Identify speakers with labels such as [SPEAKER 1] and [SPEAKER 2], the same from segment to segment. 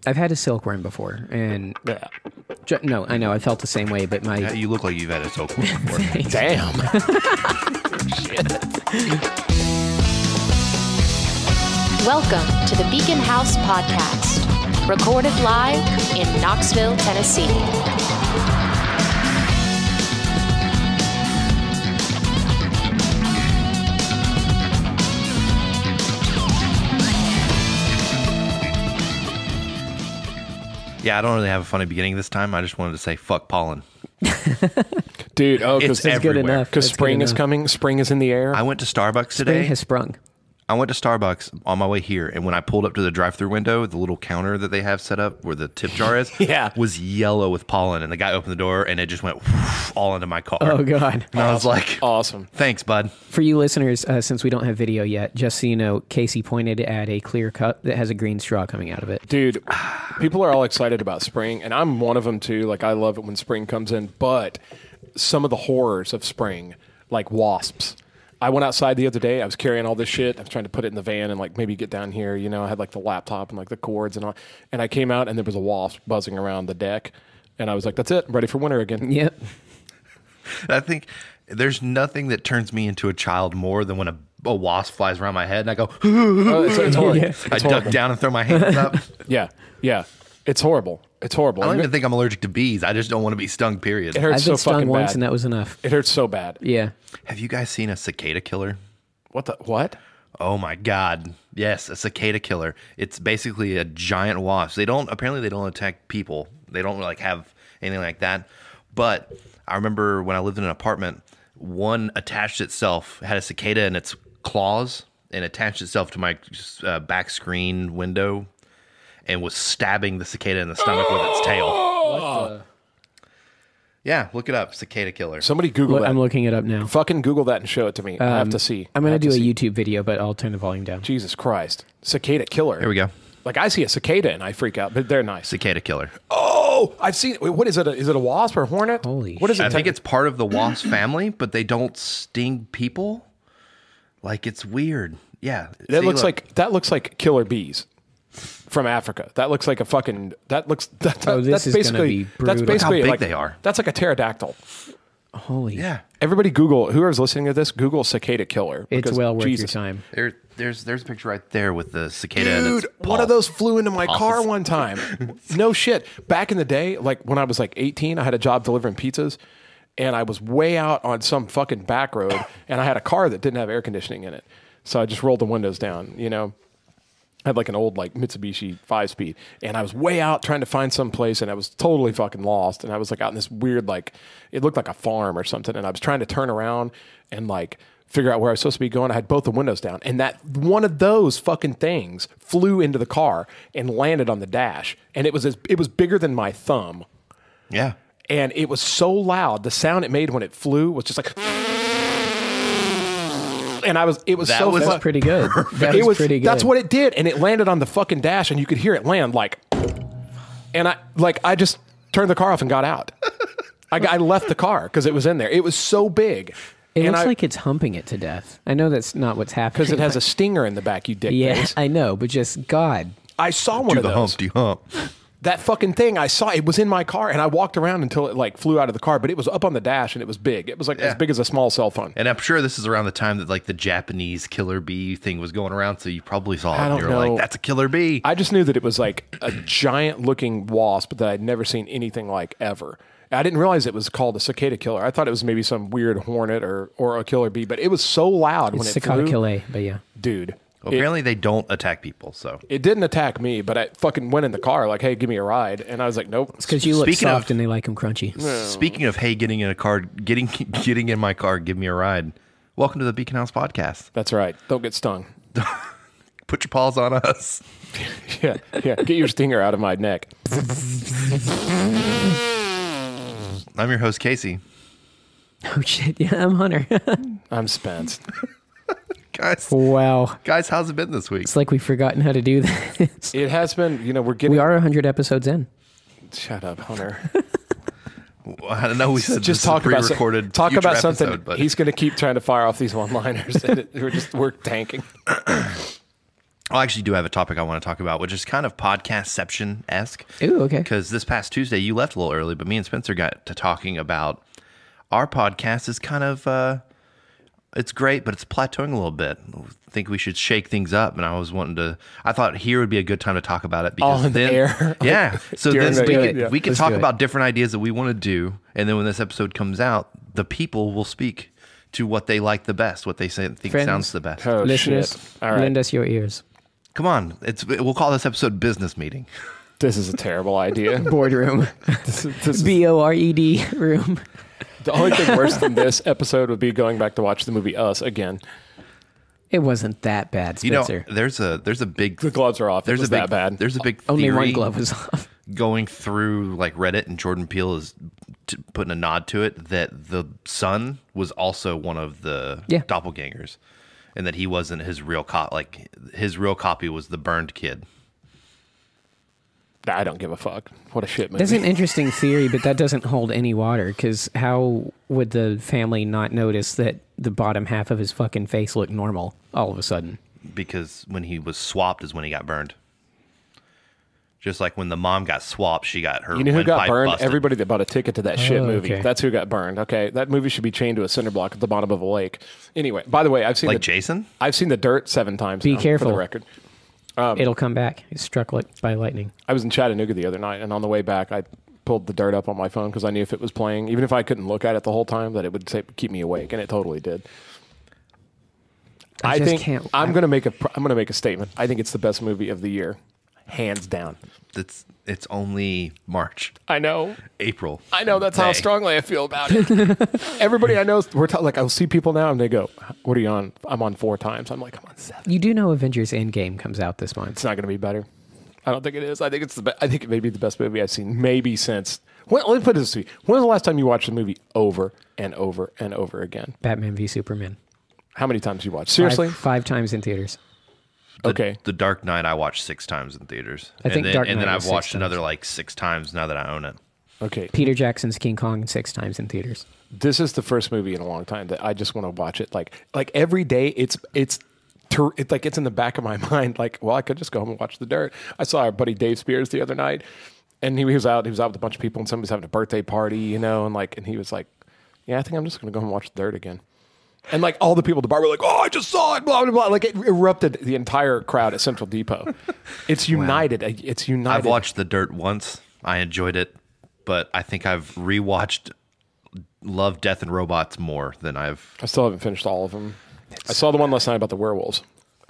[SPEAKER 1] I've had a silkworm before, and no, I know I felt the same way, but
[SPEAKER 2] Yeah, you look like you've had a silkworm before.
[SPEAKER 3] Damn.
[SPEAKER 4] Welcome to the Beacon House Podcast, recorded live in Knoxville, Tennessee.
[SPEAKER 2] Yeah, I don't really have a funny beginning this time. I just wanted to say fuck pollen.
[SPEAKER 3] Dude,
[SPEAKER 2] It's
[SPEAKER 3] because
[SPEAKER 1] good
[SPEAKER 2] everywhere.
[SPEAKER 1] enough.
[SPEAKER 3] because
[SPEAKER 1] That's
[SPEAKER 3] spring
[SPEAKER 1] good
[SPEAKER 3] is
[SPEAKER 1] enough.
[SPEAKER 3] coming. Spring is in the air.
[SPEAKER 2] I went to Starbucks today.
[SPEAKER 1] Spring has sprung.
[SPEAKER 2] I went to Starbucks on my way here, and when I pulled up to the drive-through window, the little counter that they have set up where the tip jar is,
[SPEAKER 3] Yeah.
[SPEAKER 2] was yellow with pollen. And the guy opened the door, and it just went all into my car.
[SPEAKER 1] Oh God!
[SPEAKER 2] And I was like,
[SPEAKER 3] Awesome.
[SPEAKER 2] thanks, bud.
[SPEAKER 1] For you listeners, since we don't have video yet, just so you know, Casey pointed at a clear cup that has a green straw coming out of it.
[SPEAKER 3] Dude, people are all excited about spring, and I'm one of them too. Like, I love it when spring comes in, but some of the horrors of spring, like wasps. I went outside the other day. I was carrying all this shit. I was trying to put it in the van and like maybe get down here. You know, I had like the laptop and like the cords and all. And I came out and there was a wasp buzzing around the deck. And I was like, that's it. I'm ready for winter again.
[SPEAKER 1] Yep.
[SPEAKER 2] I think there's nothing that turns me into a child more than when a wasp flies around my head, and I go,
[SPEAKER 3] Oh, it's horrible.
[SPEAKER 1] Yeah.
[SPEAKER 3] It's
[SPEAKER 2] I duck
[SPEAKER 3] horrible.
[SPEAKER 2] down and throw my hands up.
[SPEAKER 3] Yeah. Yeah. It's horrible. It's horrible.
[SPEAKER 2] I don't
[SPEAKER 3] And
[SPEAKER 2] even think I'm allergic to bees. I just don't want to be stung, period.
[SPEAKER 3] it hurts
[SPEAKER 1] I've
[SPEAKER 3] so
[SPEAKER 1] been stung
[SPEAKER 3] fucking
[SPEAKER 1] once,
[SPEAKER 3] bad.
[SPEAKER 1] and that was enough.
[SPEAKER 3] It hurts so bad.
[SPEAKER 1] Yeah.
[SPEAKER 2] Have you guys seen a cicada killer?
[SPEAKER 3] What the? What?
[SPEAKER 2] Oh my God. Yes, a cicada killer. It's basically a giant wasp. Apparently they don't attack people. They don't like have anything like that. But I remember when I lived in an apartment, one attached itself, had a cicada in its claws and attached itself to my back screen window and was stabbing the cicada in the stomach with its tail. Yeah, look it up. Cicada killer.
[SPEAKER 3] Somebody Google that.
[SPEAKER 1] I'm looking it up now.
[SPEAKER 3] Fucking Google that and show it to me. I have to see.
[SPEAKER 1] I'm
[SPEAKER 3] I
[SPEAKER 1] going
[SPEAKER 3] have
[SPEAKER 1] to do a
[SPEAKER 3] see.
[SPEAKER 1] YouTube video, but I'll turn the volume down.
[SPEAKER 3] Jesus Christ. Cicada killer.
[SPEAKER 2] Here we go.
[SPEAKER 3] Like, I see a cicada and I freak out, but they're nice.
[SPEAKER 2] Cicada killer.
[SPEAKER 3] Oh, I've seen it. Wait, what is it? Is it a wasp or a hornet?
[SPEAKER 1] Holy
[SPEAKER 3] What is it?
[SPEAKER 2] I think it's part of the wasp family, but they don't sting people. Like, it's weird. Yeah.
[SPEAKER 3] That
[SPEAKER 2] See,
[SPEAKER 3] looks
[SPEAKER 2] look.
[SPEAKER 3] looks like killer bees from Africa. That looks like a fucking.
[SPEAKER 1] Oh, this
[SPEAKER 3] that's
[SPEAKER 1] is gonna
[SPEAKER 3] basically
[SPEAKER 1] be
[SPEAKER 3] that's
[SPEAKER 1] brutal.
[SPEAKER 3] basically
[SPEAKER 2] Look how big
[SPEAKER 3] like
[SPEAKER 2] they are.
[SPEAKER 3] That's like a pterodactyl.
[SPEAKER 1] Holy.
[SPEAKER 2] Yeah.
[SPEAKER 3] Everybody Google, whoever's listening to this, Google cicada killer.
[SPEAKER 1] It's
[SPEAKER 3] because
[SPEAKER 1] well worth
[SPEAKER 3] Jesus.
[SPEAKER 1] your time.
[SPEAKER 2] There's a picture right there with the cicada. and
[SPEAKER 3] Dude,
[SPEAKER 2] its
[SPEAKER 3] one of
[SPEAKER 2] paws.
[SPEAKER 3] those flew into my car
[SPEAKER 2] Paws.
[SPEAKER 3] one time. No shit. Back in the day, like when I was like 18, I had a job delivering pizzas, and I was way out on some fucking back road, and I had a car that didn't have air conditioning in it. So I just rolled the windows down, you know. I had like an old like Mitsubishi 5-speed, and I was way out trying to find some place, and I was totally fucking lost. And I was like out in this weird, like, it looked like a farm or something, and I was trying to turn around and like figure out where I was supposed to be going. I had both the windows down, and that one of those fucking things flew into the car and landed on the dash, and it was bigger than my thumb,
[SPEAKER 2] Yeah.
[SPEAKER 3] and it was so loud. The sound it made when it flew was just like. And it was
[SPEAKER 2] That
[SPEAKER 3] so
[SPEAKER 2] was
[SPEAKER 3] fun.
[SPEAKER 1] That's pretty good. That
[SPEAKER 3] It
[SPEAKER 1] was pretty good.
[SPEAKER 3] That's what it did, and it landed on the fucking dash, and you could hear it land like. And I just turned the car off and got out. I left the car because it was in there. It was so big.
[SPEAKER 1] It
[SPEAKER 3] and
[SPEAKER 1] looks like it's humping it to death. I know that's not what's happening.
[SPEAKER 3] because it has a stinger in the back. You dick
[SPEAKER 1] Yeah,
[SPEAKER 3] face.
[SPEAKER 1] I know, but just God.
[SPEAKER 3] I saw one
[SPEAKER 2] Do
[SPEAKER 3] of
[SPEAKER 2] the
[SPEAKER 3] those.
[SPEAKER 2] Humpty Hump.
[SPEAKER 3] That fucking thing I saw, it was in my car, and I walked around until it like flew out of the car. But it was up on the dash, and it was big. It was like as
[SPEAKER 2] Yeah.
[SPEAKER 3] big as a small cell phone.
[SPEAKER 2] And I'm sure this is around the time that like the Japanese killer bee thing was going around, so you probably saw it.
[SPEAKER 3] I
[SPEAKER 2] And
[SPEAKER 3] don't
[SPEAKER 2] you were
[SPEAKER 3] know.
[SPEAKER 2] like, "That's a killer bee."
[SPEAKER 3] I just knew that it was like a giant looking wasp that I'd never seen anything like ever. I didn't realize it was called a cicada killer. I thought it was maybe some weird hornet or a killer bee, but it was so loud when
[SPEAKER 1] It's
[SPEAKER 3] it
[SPEAKER 1] cicada
[SPEAKER 3] flew.
[SPEAKER 1] killer, but yeah.
[SPEAKER 3] Dude,
[SPEAKER 2] Well, apparently they don't attack people. So
[SPEAKER 3] it didn't attack me, but I fucking went in the car like, hey, give me a ride. And I was like, nope.
[SPEAKER 1] It's because you look
[SPEAKER 2] Speaking
[SPEAKER 1] soft
[SPEAKER 2] of-
[SPEAKER 1] and they like them crunchy.
[SPEAKER 2] speaking of, hey, getting in a car, getting in my car, give me a ride. Welcome to the Beacon House Podcast.
[SPEAKER 3] That's right. Don't get stung.
[SPEAKER 2] Put your paws on us.
[SPEAKER 3] Yeah. Get your stinger out of my neck.
[SPEAKER 2] I'm your host, Casey.
[SPEAKER 1] Oh shit! Yeah, I'm Hunter.
[SPEAKER 3] I'm Spence.
[SPEAKER 1] Wow,
[SPEAKER 2] Guys, how's it been this week?
[SPEAKER 1] it's like we've forgotten how to do this.
[SPEAKER 3] It has been, we're getting.
[SPEAKER 1] We are 100 episodes in.
[SPEAKER 3] Shut up, Hunter.
[SPEAKER 2] I don't know. We said
[SPEAKER 3] Just
[SPEAKER 2] this is a
[SPEAKER 3] talk about
[SPEAKER 2] pre-recorded
[SPEAKER 3] talk
[SPEAKER 2] future
[SPEAKER 3] about something.
[SPEAKER 2] episode, but
[SPEAKER 3] He's going to keep trying to fire off these one-liners. And we're tanking.
[SPEAKER 2] I actually do have a topic I want to talk about, which is kind of podcastception-esque.
[SPEAKER 1] Ooh, okay.
[SPEAKER 2] Because this past Tuesday, you left a little early, but me and Spencer got to talking about our podcast is kind of, it's great, but it's plateauing a little bit. I think we should shake things up. And I thought here would be a good time to talk about it. Because
[SPEAKER 3] All in the air.
[SPEAKER 2] Yeah. So
[SPEAKER 3] During
[SPEAKER 2] then
[SPEAKER 3] the-
[SPEAKER 2] we can
[SPEAKER 1] Let's
[SPEAKER 2] talk
[SPEAKER 1] do it.
[SPEAKER 2] about different ideas that we want to do. And then when this episode comes out, the people will speak to what they like the best, what they think
[SPEAKER 1] Friends.
[SPEAKER 2] sounds the best.
[SPEAKER 3] Oh,
[SPEAKER 1] Listeners,
[SPEAKER 3] shit. All right.
[SPEAKER 1] lend us your ears.
[SPEAKER 2] Come on. We'll call this episode Business Meeting.
[SPEAKER 3] This is a terrible idea.
[SPEAKER 1] Boardroom.
[SPEAKER 3] This is-
[SPEAKER 1] BORED room.
[SPEAKER 3] the only thing worse than this episode would be going back to watch the movie Us again.
[SPEAKER 1] It wasn't that bad,
[SPEAKER 2] You know,
[SPEAKER 1] Spencer.
[SPEAKER 2] there's a big
[SPEAKER 3] The gloves are off.
[SPEAKER 2] there's
[SPEAKER 3] It was
[SPEAKER 2] a big
[SPEAKER 3] that bad.
[SPEAKER 2] there's a big
[SPEAKER 1] Only
[SPEAKER 2] theory
[SPEAKER 1] one glove was off.
[SPEAKER 2] going through like Reddit, and Jordan Peele is putting a nod to it that the son was also one of the
[SPEAKER 1] Yeah.
[SPEAKER 2] doppelgangers, and that he wasn't his real cop. Like his real copy was the burned kid.
[SPEAKER 3] I don't give a fuck. What a shit movie.
[SPEAKER 1] That's an interesting theory, but that doesn't hold any water, because how would the family not notice that the bottom half of his fucking face looked normal all of a sudden?
[SPEAKER 2] Because when he was swapped is when he got burned. Just like when the mom got swapped, she got her.
[SPEAKER 3] You know who got
[SPEAKER 2] windpipe
[SPEAKER 3] burned?
[SPEAKER 2] busted.
[SPEAKER 3] Everybody that bought a ticket to that shit
[SPEAKER 1] Oh,
[SPEAKER 3] movie.
[SPEAKER 1] okay.
[SPEAKER 3] That's who got burned. Okay, that movie should be chained to a cinder block at the bottom of a lake. Anyway, by the way, I've seen
[SPEAKER 2] Like Jason.
[SPEAKER 3] I've seen The Dirt 7 times.
[SPEAKER 1] Be
[SPEAKER 3] now,
[SPEAKER 1] careful.
[SPEAKER 3] For the record,
[SPEAKER 1] It'll come back. It's struck by lightning.
[SPEAKER 3] I was in Chattanooga the other night, and on the way back, I pulled The Dirt up on my phone because I knew if it was playing, even if I couldn't look at it the whole time, that it would keep me awake, and it totally did.
[SPEAKER 1] I
[SPEAKER 3] I
[SPEAKER 1] just
[SPEAKER 3] think
[SPEAKER 1] can't-
[SPEAKER 3] I'm going to make a statement. I think it's the best movie of the year, hands down.
[SPEAKER 2] It's only March,
[SPEAKER 3] I know.
[SPEAKER 2] April.
[SPEAKER 3] I know that's how
[SPEAKER 2] May.
[SPEAKER 3] strongly I feel about it. Everybody I know, like I'll see people now and they go, "What are you on?" I'm on 4 times. I'm like, I'm on 7.
[SPEAKER 1] You do know Avengers Endgame comes out this month.
[SPEAKER 3] It's not going to be better. I don't think it is. I think it's I think it may be the best movie I've seen maybe since. Let me put it this way: when was the last time you watched a movie over and over and over again?
[SPEAKER 1] Batman v Superman.
[SPEAKER 3] How many times you watched? Seriously?
[SPEAKER 1] Five times in theaters.
[SPEAKER 3] Okay.
[SPEAKER 2] The Dark Knight I watched 6 times in theaters.
[SPEAKER 1] I think Dark
[SPEAKER 2] and then
[SPEAKER 1] Knight
[SPEAKER 2] I've
[SPEAKER 1] was 6
[SPEAKER 2] watched
[SPEAKER 1] times.
[SPEAKER 2] another like 6 times now that I own it.
[SPEAKER 3] Okay.
[SPEAKER 1] Peter Jackson's King Kong 6 times in theaters.
[SPEAKER 3] This is the first movie in a long time that I just want to watch it. Like every day, it's like it's in the back of my mind. Like, well, I could just go home and watch The Dirt. I saw our buddy Dave Spears the other night, and he was out. He was out with a bunch of people, and somebody's having a birthday party, you know, and he was like, "Yeah, I think I'm just going to go home and watch The Dirt again." And like all the people at the bar were like, "Oh, I just saw it!" Blah blah blah. Like it erupted the entire crowd at Central Depot. It's united. It's united.
[SPEAKER 2] I've watched The Dirt once. I enjoyed it, but I think I've rewatched Love, Death, and Robots more than I've.
[SPEAKER 3] I still haven't finished all of them. I saw the one last night about the werewolves.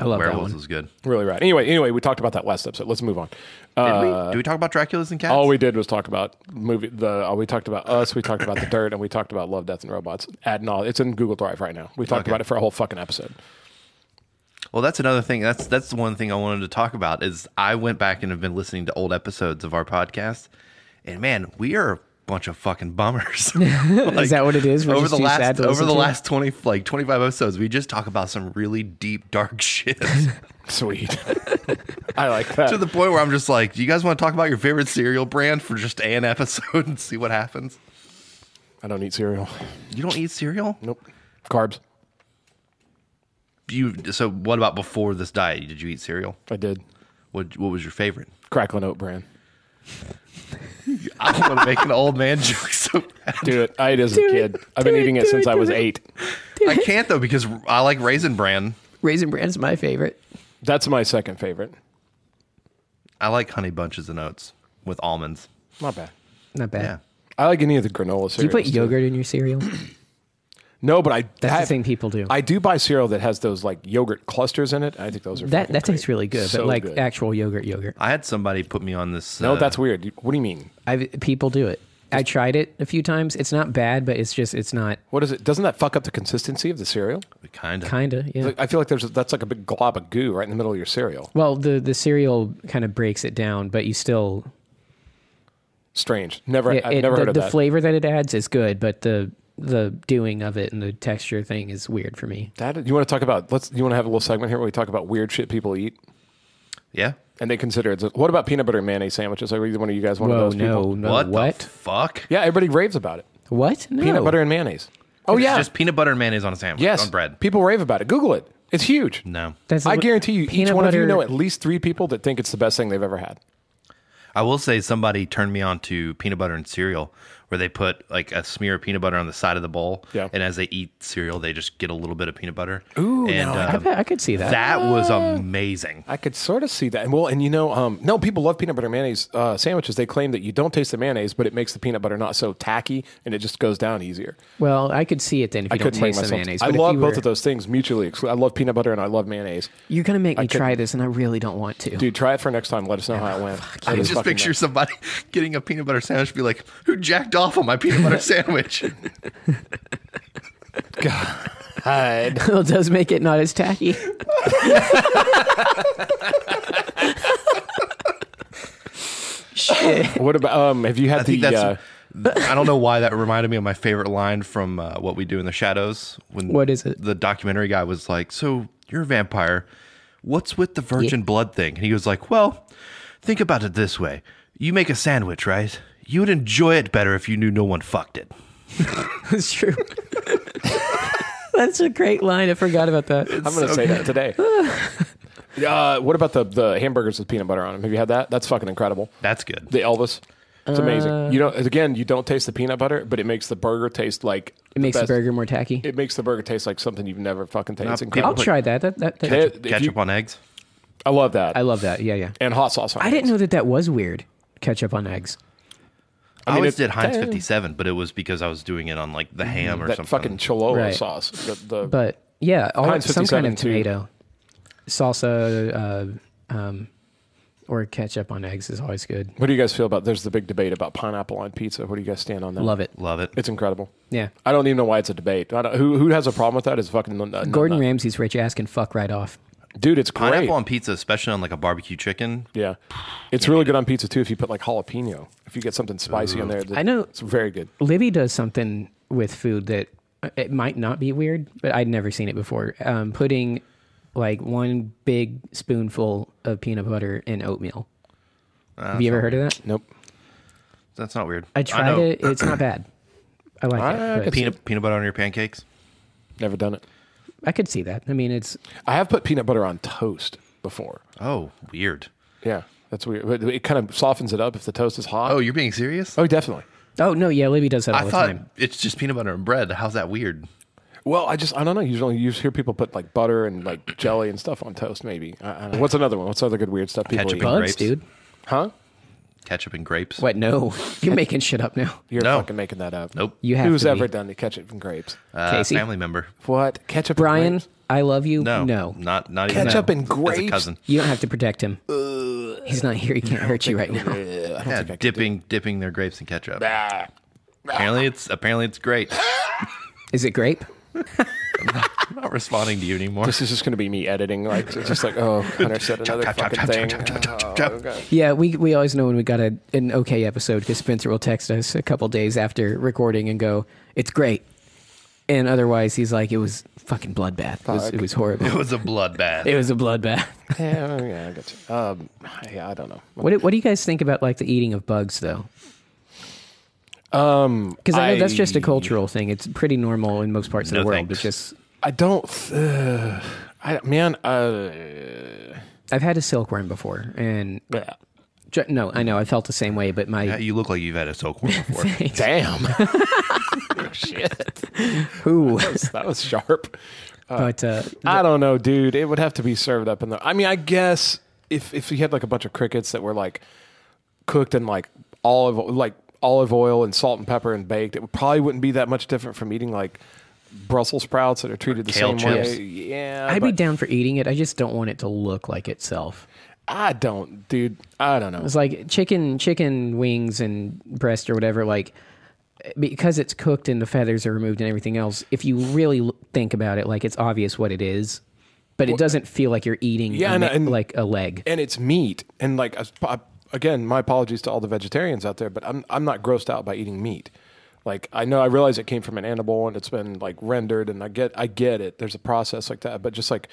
[SPEAKER 1] I love that
[SPEAKER 2] Werewolves
[SPEAKER 1] one.
[SPEAKER 2] was good.
[SPEAKER 3] Really rad. Anyway, we talked about that last episode. Let's move on.
[SPEAKER 2] Did we? Do we talk about Draculas and Cats?
[SPEAKER 3] All we did was talk about movie. We talked about Us. We talked about The Dirt, and we talked about Love, Death, and Robots. It's in Google Drive right now. We talked
[SPEAKER 2] Okay.
[SPEAKER 3] about it for a whole fucking episode.
[SPEAKER 2] Well, that's another thing. That's the one thing I wanted to talk about is I went back and have been listening to old episodes of our podcast, and man, we are a bunch of fucking bummers.
[SPEAKER 1] Is that what it is? We're
[SPEAKER 2] over
[SPEAKER 1] just
[SPEAKER 2] the
[SPEAKER 1] too sad
[SPEAKER 2] last
[SPEAKER 1] to
[SPEAKER 2] over
[SPEAKER 1] listen
[SPEAKER 2] the
[SPEAKER 1] to?
[SPEAKER 2] last 25 episodes, we just talk about some really deep, dark shit.
[SPEAKER 3] Sweet. I like that.
[SPEAKER 2] To the point where I'm just like, do you guys want to talk about your favorite cereal brand for just an episode and see what happens?
[SPEAKER 3] I don't eat cereal.
[SPEAKER 2] You don't eat cereal?
[SPEAKER 3] Nope. Carbs.
[SPEAKER 2] So what about before this diet? Did you eat cereal?
[SPEAKER 3] I did.
[SPEAKER 2] What was your favorite?
[SPEAKER 3] Cracklin' Oat Bran.
[SPEAKER 2] I want to make an old man joke so bad.
[SPEAKER 3] Do it. I ate it as a kid. I've been eating it since I was 8.
[SPEAKER 2] I can't though because I like Raisin Bran.
[SPEAKER 1] Raisin Bran's my favorite.
[SPEAKER 3] That's my second favorite.
[SPEAKER 2] I like Honey Bunches of Oats with almonds.
[SPEAKER 3] Not bad.
[SPEAKER 1] Not bad.
[SPEAKER 2] Yeah.
[SPEAKER 3] I like any of the granola cereals.
[SPEAKER 1] Do you put
[SPEAKER 3] too.
[SPEAKER 1] yogurt in your cereal?
[SPEAKER 3] No, but
[SPEAKER 1] That's the thing people do.
[SPEAKER 3] I do buy cereal that has those like yogurt clusters in it. I think those are
[SPEAKER 1] That
[SPEAKER 3] fucking
[SPEAKER 1] tastes
[SPEAKER 3] great.
[SPEAKER 1] really good,
[SPEAKER 3] So
[SPEAKER 1] but like
[SPEAKER 3] good.
[SPEAKER 1] actual yogurt.
[SPEAKER 2] I had somebody put me on this.
[SPEAKER 3] No, that's weird. What do you mean?
[SPEAKER 1] People do it. I tried it a few times. It's not bad, but it's not
[SPEAKER 3] What is it? Doesn't that fuck up the consistency of the cereal?
[SPEAKER 2] kind of.
[SPEAKER 1] kind of, yeah.
[SPEAKER 3] Like, I feel like that's like a big glob of goo right in the middle of your cereal.
[SPEAKER 1] Well, the cereal kind of breaks it down, but you still
[SPEAKER 3] Strange. Never.
[SPEAKER 1] yeah,
[SPEAKER 3] I've never heard of
[SPEAKER 1] the
[SPEAKER 3] that.
[SPEAKER 1] flavor that it adds is good, but the doing of it and the texture thing is weird for me.
[SPEAKER 3] You want to talk about? You want to have a little segment here where we talk about weird shit people eat,
[SPEAKER 2] Yeah.
[SPEAKER 3] and they consider it. What about peanut butter and mayonnaise sandwiches? Are either one of you guys one
[SPEAKER 1] Whoa,
[SPEAKER 3] of those people?
[SPEAKER 1] no,
[SPEAKER 2] What
[SPEAKER 1] what?
[SPEAKER 2] the fuck?
[SPEAKER 3] Yeah, everybody raves about it.
[SPEAKER 1] What? No.
[SPEAKER 3] Peanut butter and mayonnaise. Oh
[SPEAKER 2] It's
[SPEAKER 3] yeah.
[SPEAKER 2] just peanut butter and mayonnaise on a sandwich.
[SPEAKER 3] Yes.
[SPEAKER 2] On bread.
[SPEAKER 3] People rave about it. Google it. It's huge.
[SPEAKER 2] No.
[SPEAKER 3] I guarantee you, each
[SPEAKER 1] peanut
[SPEAKER 3] one of you
[SPEAKER 1] butter-
[SPEAKER 3] know at least 3 people that think it's the best thing they've ever had.
[SPEAKER 2] I will say somebody turned me on to peanut butter and cereal, where they put like a smear of peanut butter on the side of the bowl,
[SPEAKER 3] Yeah.
[SPEAKER 2] and as they eat cereal, they just get a little bit of peanut butter.
[SPEAKER 3] Ooh,
[SPEAKER 2] and
[SPEAKER 3] no,
[SPEAKER 1] I could see that.
[SPEAKER 2] that was amazing.
[SPEAKER 3] I could sort of see that. And well, and you know, no, people love peanut butter mayonnaise sandwiches. They claim that you don't taste the mayonnaise, but it makes the peanut butter not so tacky, and it just goes down easier.
[SPEAKER 1] Well, I could see it then if
[SPEAKER 3] I
[SPEAKER 1] you don't
[SPEAKER 3] couldn't bring
[SPEAKER 1] taste the
[SPEAKER 3] myself.
[SPEAKER 1] mayonnaise.
[SPEAKER 3] I
[SPEAKER 1] but if
[SPEAKER 3] love
[SPEAKER 1] you
[SPEAKER 3] both
[SPEAKER 1] were-
[SPEAKER 3] of those things mutually. I love peanut butter and I love mayonnaise.
[SPEAKER 1] You're gonna make me
[SPEAKER 3] couldn't-
[SPEAKER 1] try this, and I really don't want to.
[SPEAKER 3] Dude, try it for next time. Let us know how it went.
[SPEAKER 2] I can just picture somebody getting a peanut butter sandwich, be like, "Who jacked off on my peanut butter sandwich?"
[SPEAKER 3] God.
[SPEAKER 1] It does make it not as tacky. Shit.
[SPEAKER 3] What about have you had
[SPEAKER 2] I think
[SPEAKER 3] the
[SPEAKER 2] that's. I don't know why that reminded me of my favorite line from What We Do in the Shadows. When
[SPEAKER 1] What is it?
[SPEAKER 2] The documentary guy was like, "So you're a vampire. What's with the virgin blood thing?" And he was like, "Well, think about it this way: you make a sandwich, right? You would enjoy it better if you knew no one fucked it."
[SPEAKER 1] That's true. That's a great line. I forgot about that.
[SPEAKER 3] I'm going to say that today. What about the hamburgers with peanut butter on them? Have you had that? That's fucking incredible.
[SPEAKER 2] That's good.
[SPEAKER 3] The Elvis. It's amazing. You don't taste the peanut butter, but it makes the burger taste like
[SPEAKER 1] It makes the
[SPEAKER 3] best.
[SPEAKER 1] burger more tacky.
[SPEAKER 3] It makes the burger taste like something you've never fucking tasted. It's
[SPEAKER 2] people
[SPEAKER 1] I'll
[SPEAKER 3] incredible.
[SPEAKER 1] try that. That
[SPEAKER 3] If
[SPEAKER 2] Ketchup
[SPEAKER 3] you-
[SPEAKER 2] on eggs.
[SPEAKER 3] I love that.
[SPEAKER 1] I love that. Yeah, yeah.
[SPEAKER 3] And hot sauce on
[SPEAKER 1] I didn't
[SPEAKER 3] eggs.
[SPEAKER 1] know that was weird. Ketchup on eggs.
[SPEAKER 2] I
[SPEAKER 3] mean,
[SPEAKER 2] always
[SPEAKER 3] it-
[SPEAKER 2] did Heinz
[SPEAKER 3] eh.
[SPEAKER 2] 57, but it was because I was doing it on like the ham or
[SPEAKER 3] that
[SPEAKER 2] something.
[SPEAKER 3] fucking Cholula
[SPEAKER 1] Right.
[SPEAKER 3] sauce.
[SPEAKER 1] But yeah,
[SPEAKER 3] Heinz
[SPEAKER 1] some kind
[SPEAKER 3] 57
[SPEAKER 1] of
[SPEAKER 3] too.
[SPEAKER 1] tomato salsa or ketchup on eggs is always good.
[SPEAKER 3] What do you guys feel about? There's the big debate about pineapple on pizza. Where do you guys stand on that?
[SPEAKER 1] Love it.
[SPEAKER 2] Love it.
[SPEAKER 3] It's incredible.
[SPEAKER 1] Yeah.
[SPEAKER 3] I don't even know why it's a debate. Who has a problem with that? Is fucking
[SPEAKER 1] Gordon Ramsay's rich ass can fuck right off.
[SPEAKER 3] dude. It's great.
[SPEAKER 2] Pineapple on pizza, especially on like a barbecue chicken.
[SPEAKER 3] Yeah, it's really good on pizza too. If you put like jalapeno, if you get something spicy in there,
[SPEAKER 1] I know-
[SPEAKER 3] it's very good.
[SPEAKER 1] Libby does something with food that it might not be weird, but I'd never seen it before. Putting like one big spoonful of peanut butter in oatmeal. Have you ever heard of that?
[SPEAKER 3] Nope.
[SPEAKER 2] That's not weird.
[SPEAKER 1] I tried
[SPEAKER 2] know.
[SPEAKER 1] it. It's not bad. I like it. but
[SPEAKER 2] Peanut butter on your pancakes.
[SPEAKER 3] Never done it.
[SPEAKER 1] I could see that. I mean, it's
[SPEAKER 3] I have put peanut butter on toast before.
[SPEAKER 2] Oh, weird.
[SPEAKER 3] Yeah, that's weird. But it kind of softens it up if the toast is hot.
[SPEAKER 2] Oh, you're being serious?
[SPEAKER 3] Oh, definitely.
[SPEAKER 1] oh no, yeah, Libby does that all
[SPEAKER 2] I
[SPEAKER 1] the
[SPEAKER 2] thought
[SPEAKER 1] time.
[SPEAKER 2] it's just peanut butter and bread. How's that weird?
[SPEAKER 3] Well, I don't know. Usually, you hear people put like butter and like jelly and stuff on toast. Maybe. I don't know. What's another one? What's other good weird stuff people
[SPEAKER 2] Ketchup
[SPEAKER 3] eat?
[SPEAKER 2] and
[SPEAKER 1] Bugs,
[SPEAKER 2] grapes.
[SPEAKER 1] dude.
[SPEAKER 3] Huh?
[SPEAKER 2] Ketchup and grapes.
[SPEAKER 1] What? No, you're making shit up now.
[SPEAKER 3] You're
[SPEAKER 2] No.
[SPEAKER 3] fucking making that up.
[SPEAKER 2] Nope.
[SPEAKER 1] You have
[SPEAKER 3] Who's
[SPEAKER 1] to
[SPEAKER 3] ever
[SPEAKER 1] be.
[SPEAKER 3] done the ketchup and grapes?
[SPEAKER 1] Casey?
[SPEAKER 2] Family member.
[SPEAKER 3] What ketchup?
[SPEAKER 1] Brian,
[SPEAKER 3] And grapes?
[SPEAKER 1] I love you.
[SPEAKER 2] No.
[SPEAKER 1] No,
[SPEAKER 2] Not even
[SPEAKER 3] Ketchup
[SPEAKER 2] that.
[SPEAKER 3] and
[SPEAKER 2] As a
[SPEAKER 3] grapes?
[SPEAKER 2] cousin.
[SPEAKER 1] you don't have to protect him. He's not here. He can't hurt you right now.
[SPEAKER 2] Yeah, dipping their grapes in ketchup.
[SPEAKER 3] Ah.
[SPEAKER 2] Apparently it's great.
[SPEAKER 1] Is it grape?
[SPEAKER 2] I'm not responding to you anymore.
[SPEAKER 3] This is just going to be me editing, like it's just like, oh, Hunter said another
[SPEAKER 2] chop, chop,
[SPEAKER 3] fucking
[SPEAKER 2] chop,
[SPEAKER 3] thing.
[SPEAKER 2] chop, chop, chop, chop,
[SPEAKER 3] Oh,
[SPEAKER 2] chop.
[SPEAKER 3] okay.
[SPEAKER 1] Yeah, we always know when we got an okay episode because Spencer will text us a couple days after recording and go, "It's great," and otherwise he's like, "It was fucking bloodbath. It was horrible.
[SPEAKER 2] It was a bloodbath.
[SPEAKER 1] It was a bloodbath."
[SPEAKER 3] Yeah, I got you. Yeah, I don't know.
[SPEAKER 1] What do you guys think about like the eating of bugs though? Because I know that's just a cultural thing. It's pretty normal in most parts of
[SPEAKER 2] No
[SPEAKER 1] the world.
[SPEAKER 2] thanks.
[SPEAKER 1] But just
[SPEAKER 3] I don't.
[SPEAKER 1] I've had a silkworm before, and
[SPEAKER 3] Yeah.
[SPEAKER 1] no, I know I felt the same way. But my
[SPEAKER 2] Yeah, you look like you've had a silkworm before.
[SPEAKER 3] Damn. Shit.
[SPEAKER 1] who,
[SPEAKER 3] That was sharp.
[SPEAKER 1] but
[SPEAKER 3] I don't know, dude. It would have to be served up in the. I mean, I guess if you had like a bunch of crickets that were like cooked in like olive oil and salt and pepper and baked, it probably wouldn't be that much different from eating like Brussels sprouts that are treated the
[SPEAKER 2] kale
[SPEAKER 3] same
[SPEAKER 2] chips.
[SPEAKER 3] way. Yeah,
[SPEAKER 1] I'd be
[SPEAKER 3] but
[SPEAKER 1] down for eating it. I just don't want it to look like itself.
[SPEAKER 3] I don't, dude. I don't know.
[SPEAKER 1] It's like chicken wings and breast or whatever. Like because it's cooked and the feathers are removed and everything else. If you really think about it, like it's obvious what it is, but it doesn't feel like you're eating
[SPEAKER 3] Yeah, and-
[SPEAKER 1] like a leg.
[SPEAKER 3] And it's meat, and like again, my apologies to all the vegetarians out there, but I'm not grossed out by eating meat. Like I realize it came from an animal and it's been like rendered, and I get it. There's a process like that, but just like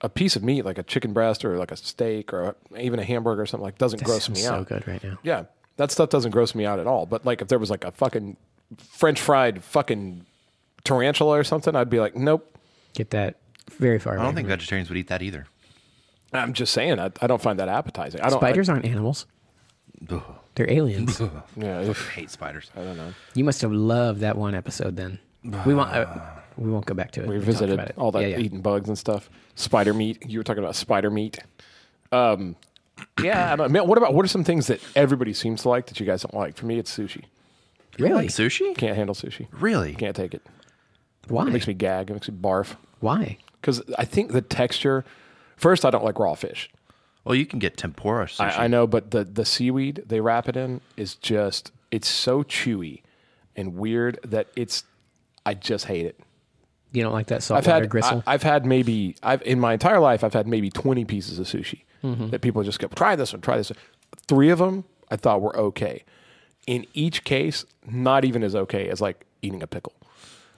[SPEAKER 3] a piece of meat, like a chicken breast or like a steak or even a hamburger or something, like doesn't gross me
[SPEAKER 1] so
[SPEAKER 3] out.
[SPEAKER 1] good right now.
[SPEAKER 3] Yeah, that stuff doesn't gross me out at all. But like if there was like a fucking French fried fucking tarantula or something, I'd be like, nope.
[SPEAKER 1] Get that very far away.
[SPEAKER 2] I don't
[SPEAKER 1] from
[SPEAKER 2] think
[SPEAKER 1] it.
[SPEAKER 2] vegetarians would eat that either.
[SPEAKER 3] I'm just saying, I don't find that appetizing. I don't.
[SPEAKER 1] Spiders aren't animals.
[SPEAKER 2] Ugh.
[SPEAKER 1] They're aliens.
[SPEAKER 3] Yeah,
[SPEAKER 2] I hate spiders.
[SPEAKER 3] I don't know.
[SPEAKER 1] You must have loved that one episode then. We won't go back to it.
[SPEAKER 3] We
[SPEAKER 1] talked
[SPEAKER 3] visited
[SPEAKER 1] about it.
[SPEAKER 3] all that
[SPEAKER 1] Yeah.
[SPEAKER 3] eating bugs and stuff. Spider meat. You were talking about spider meat. Yeah. I don't, man, what are some things that everybody seems to like that you guys don't like? For me, it's sushi.
[SPEAKER 1] Really?
[SPEAKER 2] Like sushi?
[SPEAKER 3] Can't handle sushi.
[SPEAKER 2] Really?
[SPEAKER 3] Can't take it.
[SPEAKER 1] Why?
[SPEAKER 3] It makes me gag. It makes me barf.
[SPEAKER 1] Why?
[SPEAKER 3] Because I think the texture. First, I don't like raw fish.
[SPEAKER 2] Well, you can get tempura sushi.
[SPEAKER 3] I know, but the seaweed they wrap it in is just, it's so chewy and weird that I just hate it.
[SPEAKER 1] You don't like that saltwater gristle?
[SPEAKER 3] I've had maybe, in my entire life, I've had maybe 20 pieces of sushi that people just go, try this one, try this one. 3 of them I thought were okay. In each case, not even as okay as like eating a pickle.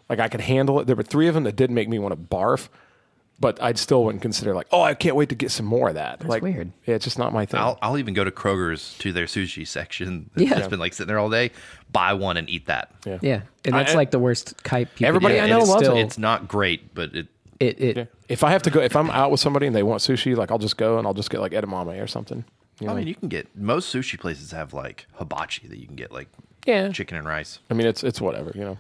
[SPEAKER 3] Like I could handle it. There were 3 of them that did make me want to barf, but I'd still wouldn't consider like, oh, I can't wait to get some more of that.
[SPEAKER 1] That's
[SPEAKER 3] like,
[SPEAKER 1] weird.
[SPEAKER 3] Yeah, it's just not my thing.
[SPEAKER 2] I'll even go to Kroger's to their sushi section.
[SPEAKER 1] Yeah.
[SPEAKER 2] That's been like sitting there all day. Buy one and eat that.
[SPEAKER 3] yeah.
[SPEAKER 1] yeah, and that's like the worst type. You could
[SPEAKER 3] Everybody
[SPEAKER 1] do.
[SPEAKER 3] I
[SPEAKER 1] And
[SPEAKER 3] know
[SPEAKER 1] it's
[SPEAKER 3] loves it.
[SPEAKER 1] still,
[SPEAKER 2] It's not great, but it.
[SPEAKER 1] It
[SPEAKER 3] If I have to go, if I'm out with somebody and they want sushi, like I'll just go and I'll just get like edamame or something. You know?
[SPEAKER 2] I mean, you can get most sushi places have like hibachi that you can get like
[SPEAKER 1] yeah.
[SPEAKER 2] chicken and rice.
[SPEAKER 3] I mean, it's whatever, you know.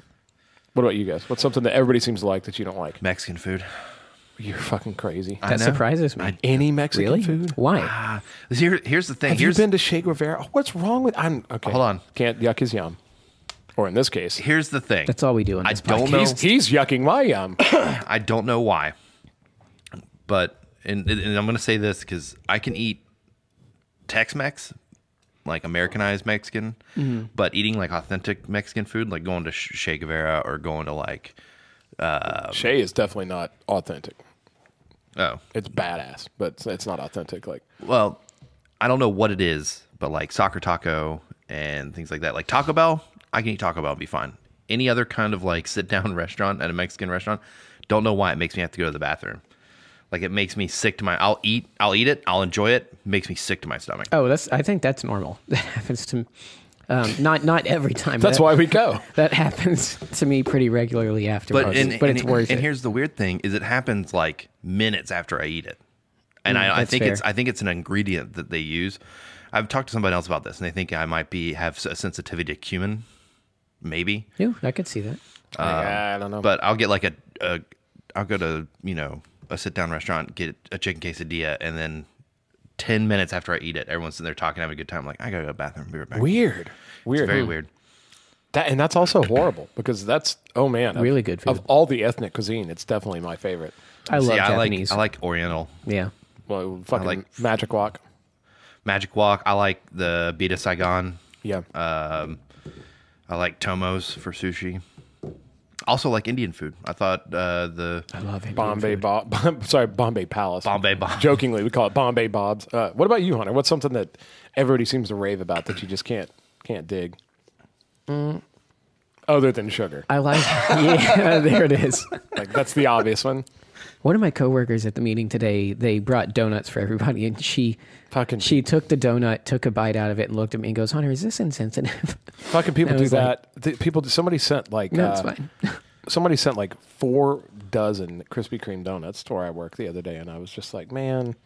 [SPEAKER 3] What about you guys? What's something that everybody seems to like that you don't like?
[SPEAKER 2] Mexican food.
[SPEAKER 3] You're fucking crazy.
[SPEAKER 2] I
[SPEAKER 1] That
[SPEAKER 2] know.
[SPEAKER 1] surprises me.
[SPEAKER 3] Any Mexican
[SPEAKER 1] Really?
[SPEAKER 3] food?
[SPEAKER 1] Why?
[SPEAKER 2] Here's the thing.
[SPEAKER 3] Have you been to Che Guevara? What's wrong with? I'm okay.
[SPEAKER 2] Hold on.
[SPEAKER 3] Can't yuck his yum. Or in this case,
[SPEAKER 2] Here's the thing.
[SPEAKER 1] That's all we do on
[SPEAKER 2] I
[SPEAKER 1] this
[SPEAKER 2] don't
[SPEAKER 1] podcast.
[SPEAKER 2] know.
[SPEAKER 3] he's yucking my yum.
[SPEAKER 2] I don't know why, but and I'm going to say this because I can eat Tex-Mex, like Americanized Mexican, but eating like authentic Mexican food, like going to Che Guevara or going to like,
[SPEAKER 3] Che is definitely not authentic.
[SPEAKER 2] oh,
[SPEAKER 3] It's badass, but it's not authentic. Like
[SPEAKER 2] well, I don't know what it is, but like Soccer Taco and things like that, like Taco Bell, I can eat Taco Bell and be fine. Any other kind of like sit down restaurant at a Mexican restaurant, don't know why it makes me have to go to the bathroom. Like it makes me sick to my. I'll eat it. I'll enjoy it. Makes me sick to my stomach.
[SPEAKER 1] Oh, I think that's normal. That happens to, not every time.
[SPEAKER 3] that's
[SPEAKER 1] but
[SPEAKER 3] why we go.
[SPEAKER 1] that happens to me pretty regularly afterwards. But it's worth
[SPEAKER 2] and
[SPEAKER 1] it.
[SPEAKER 2] here's the weird thing: is it happens like minutes after I eat it, and I
[SPEAKER 1] that's
[SPEAKER 2] think
[SPEAKER 1] fair.
[SPEAKER 2] it's an ingredient that they use. I've talked to somebody else about this, and they think I might have a sensitivity to cumin, maybe.
[SPEAKER 1] Yeah, I could see that.
[SPEAKER 3] I don't know.
[SPEAKER 2] But I'll get like I'll go to a sit down restaurant, get a chicken quesadilla, and then 10 minutes after I eat it, everyone's sitting there talking, having a good time. I'm like, I gotta go to the bathroom. Be right back.
[SPEAKER 3] Weird.
[SPEAKER 2] It's very weird.
[SPEAKER 3] And that's also horrible because that's
[SPEAKER 1] Really good food.
[SPEAKER 3] Of all the ethnic cuisine, it's definitely my favorite.
[SPEAKER 1] I love
[SPEAKER 2] See,
[SPEAKER 1] Japanese.
[SPEAKER 2] I like Oriental.
[SPEAKER 1] Yeah.
[SPEAKER 3] Well, fucking
[SPEAKER 2] like-
[SPEAKER 3] Magic Walk.
[SPEAKER 2] Magic Walk. I like the Beta Saigon.
[SPEAKER 3] Yeah.
[SPEAKER 2] I like Tomos for sushi. Also like Indian food. I thought
[SPEAKER 1] I love Indian
[SPEAKER 3] Bombay
[SPEAKER 1] food.
[SPEAKER 3] Bob. Sorry, Bombay Palace.
[SPEAKER 2] Bombay Bob.
[SPEAKER 3] Jokingly, we call it Bombay Bob's. What about you, Hunter? What's something that everybody seems to rave about that you just can't dig? Other than sugar,
[SPEAKER 1] I like. Yeah, there it is.
[SPEAKER 3] like that's the obvious one.
[SPEAKER 1] One of my coworkers at the meeting today, they brought donuts for everybody, and she took the donut, took a bite out of it, and looked at me and goes, "Hunter, is this insensitive?"
[SPEAKER 3] Fucking people
[SPEAKER 1] I
[SPEAKER 3] do
[SPEAKER 1] was like-
[SPEAKER 3] that. Somebody sent like
[SPEAKER 1] No, it's fine.
[SPEAKER 3] somebody sent like 4 dozen Krispy Kreme donuts to where I work the other day, and I was just like, man,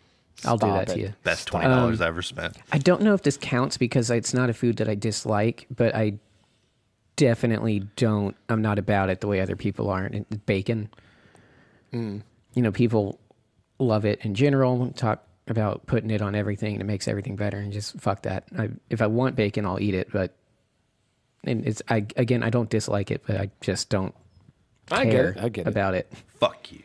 [SPEAKER 1] I'll do
[SPEAKER 3] stop
[SPEAKER 1] that to
[SPEAKER 3] it.
[SPEAKER 1] you.
[SPEAKER 2] Best $20 I ever spent.
[SPEAKER 1] I don't know if this counts because it's not a food that I dislike, but I definitely don't. I'm not about it the way other people are. And bacon. People love it in general. Talk about putting it on everything and it makes everything better. And just fuck that. If I want bacon, I'll eat it. But I don't dislike it, but I just don't
[SPEAKER 3] I
[SPEAKER 1] care
[SPEAKER 3] get it.
[SPEAKER 1] about it.
[SPEAKER 2] Fuck you.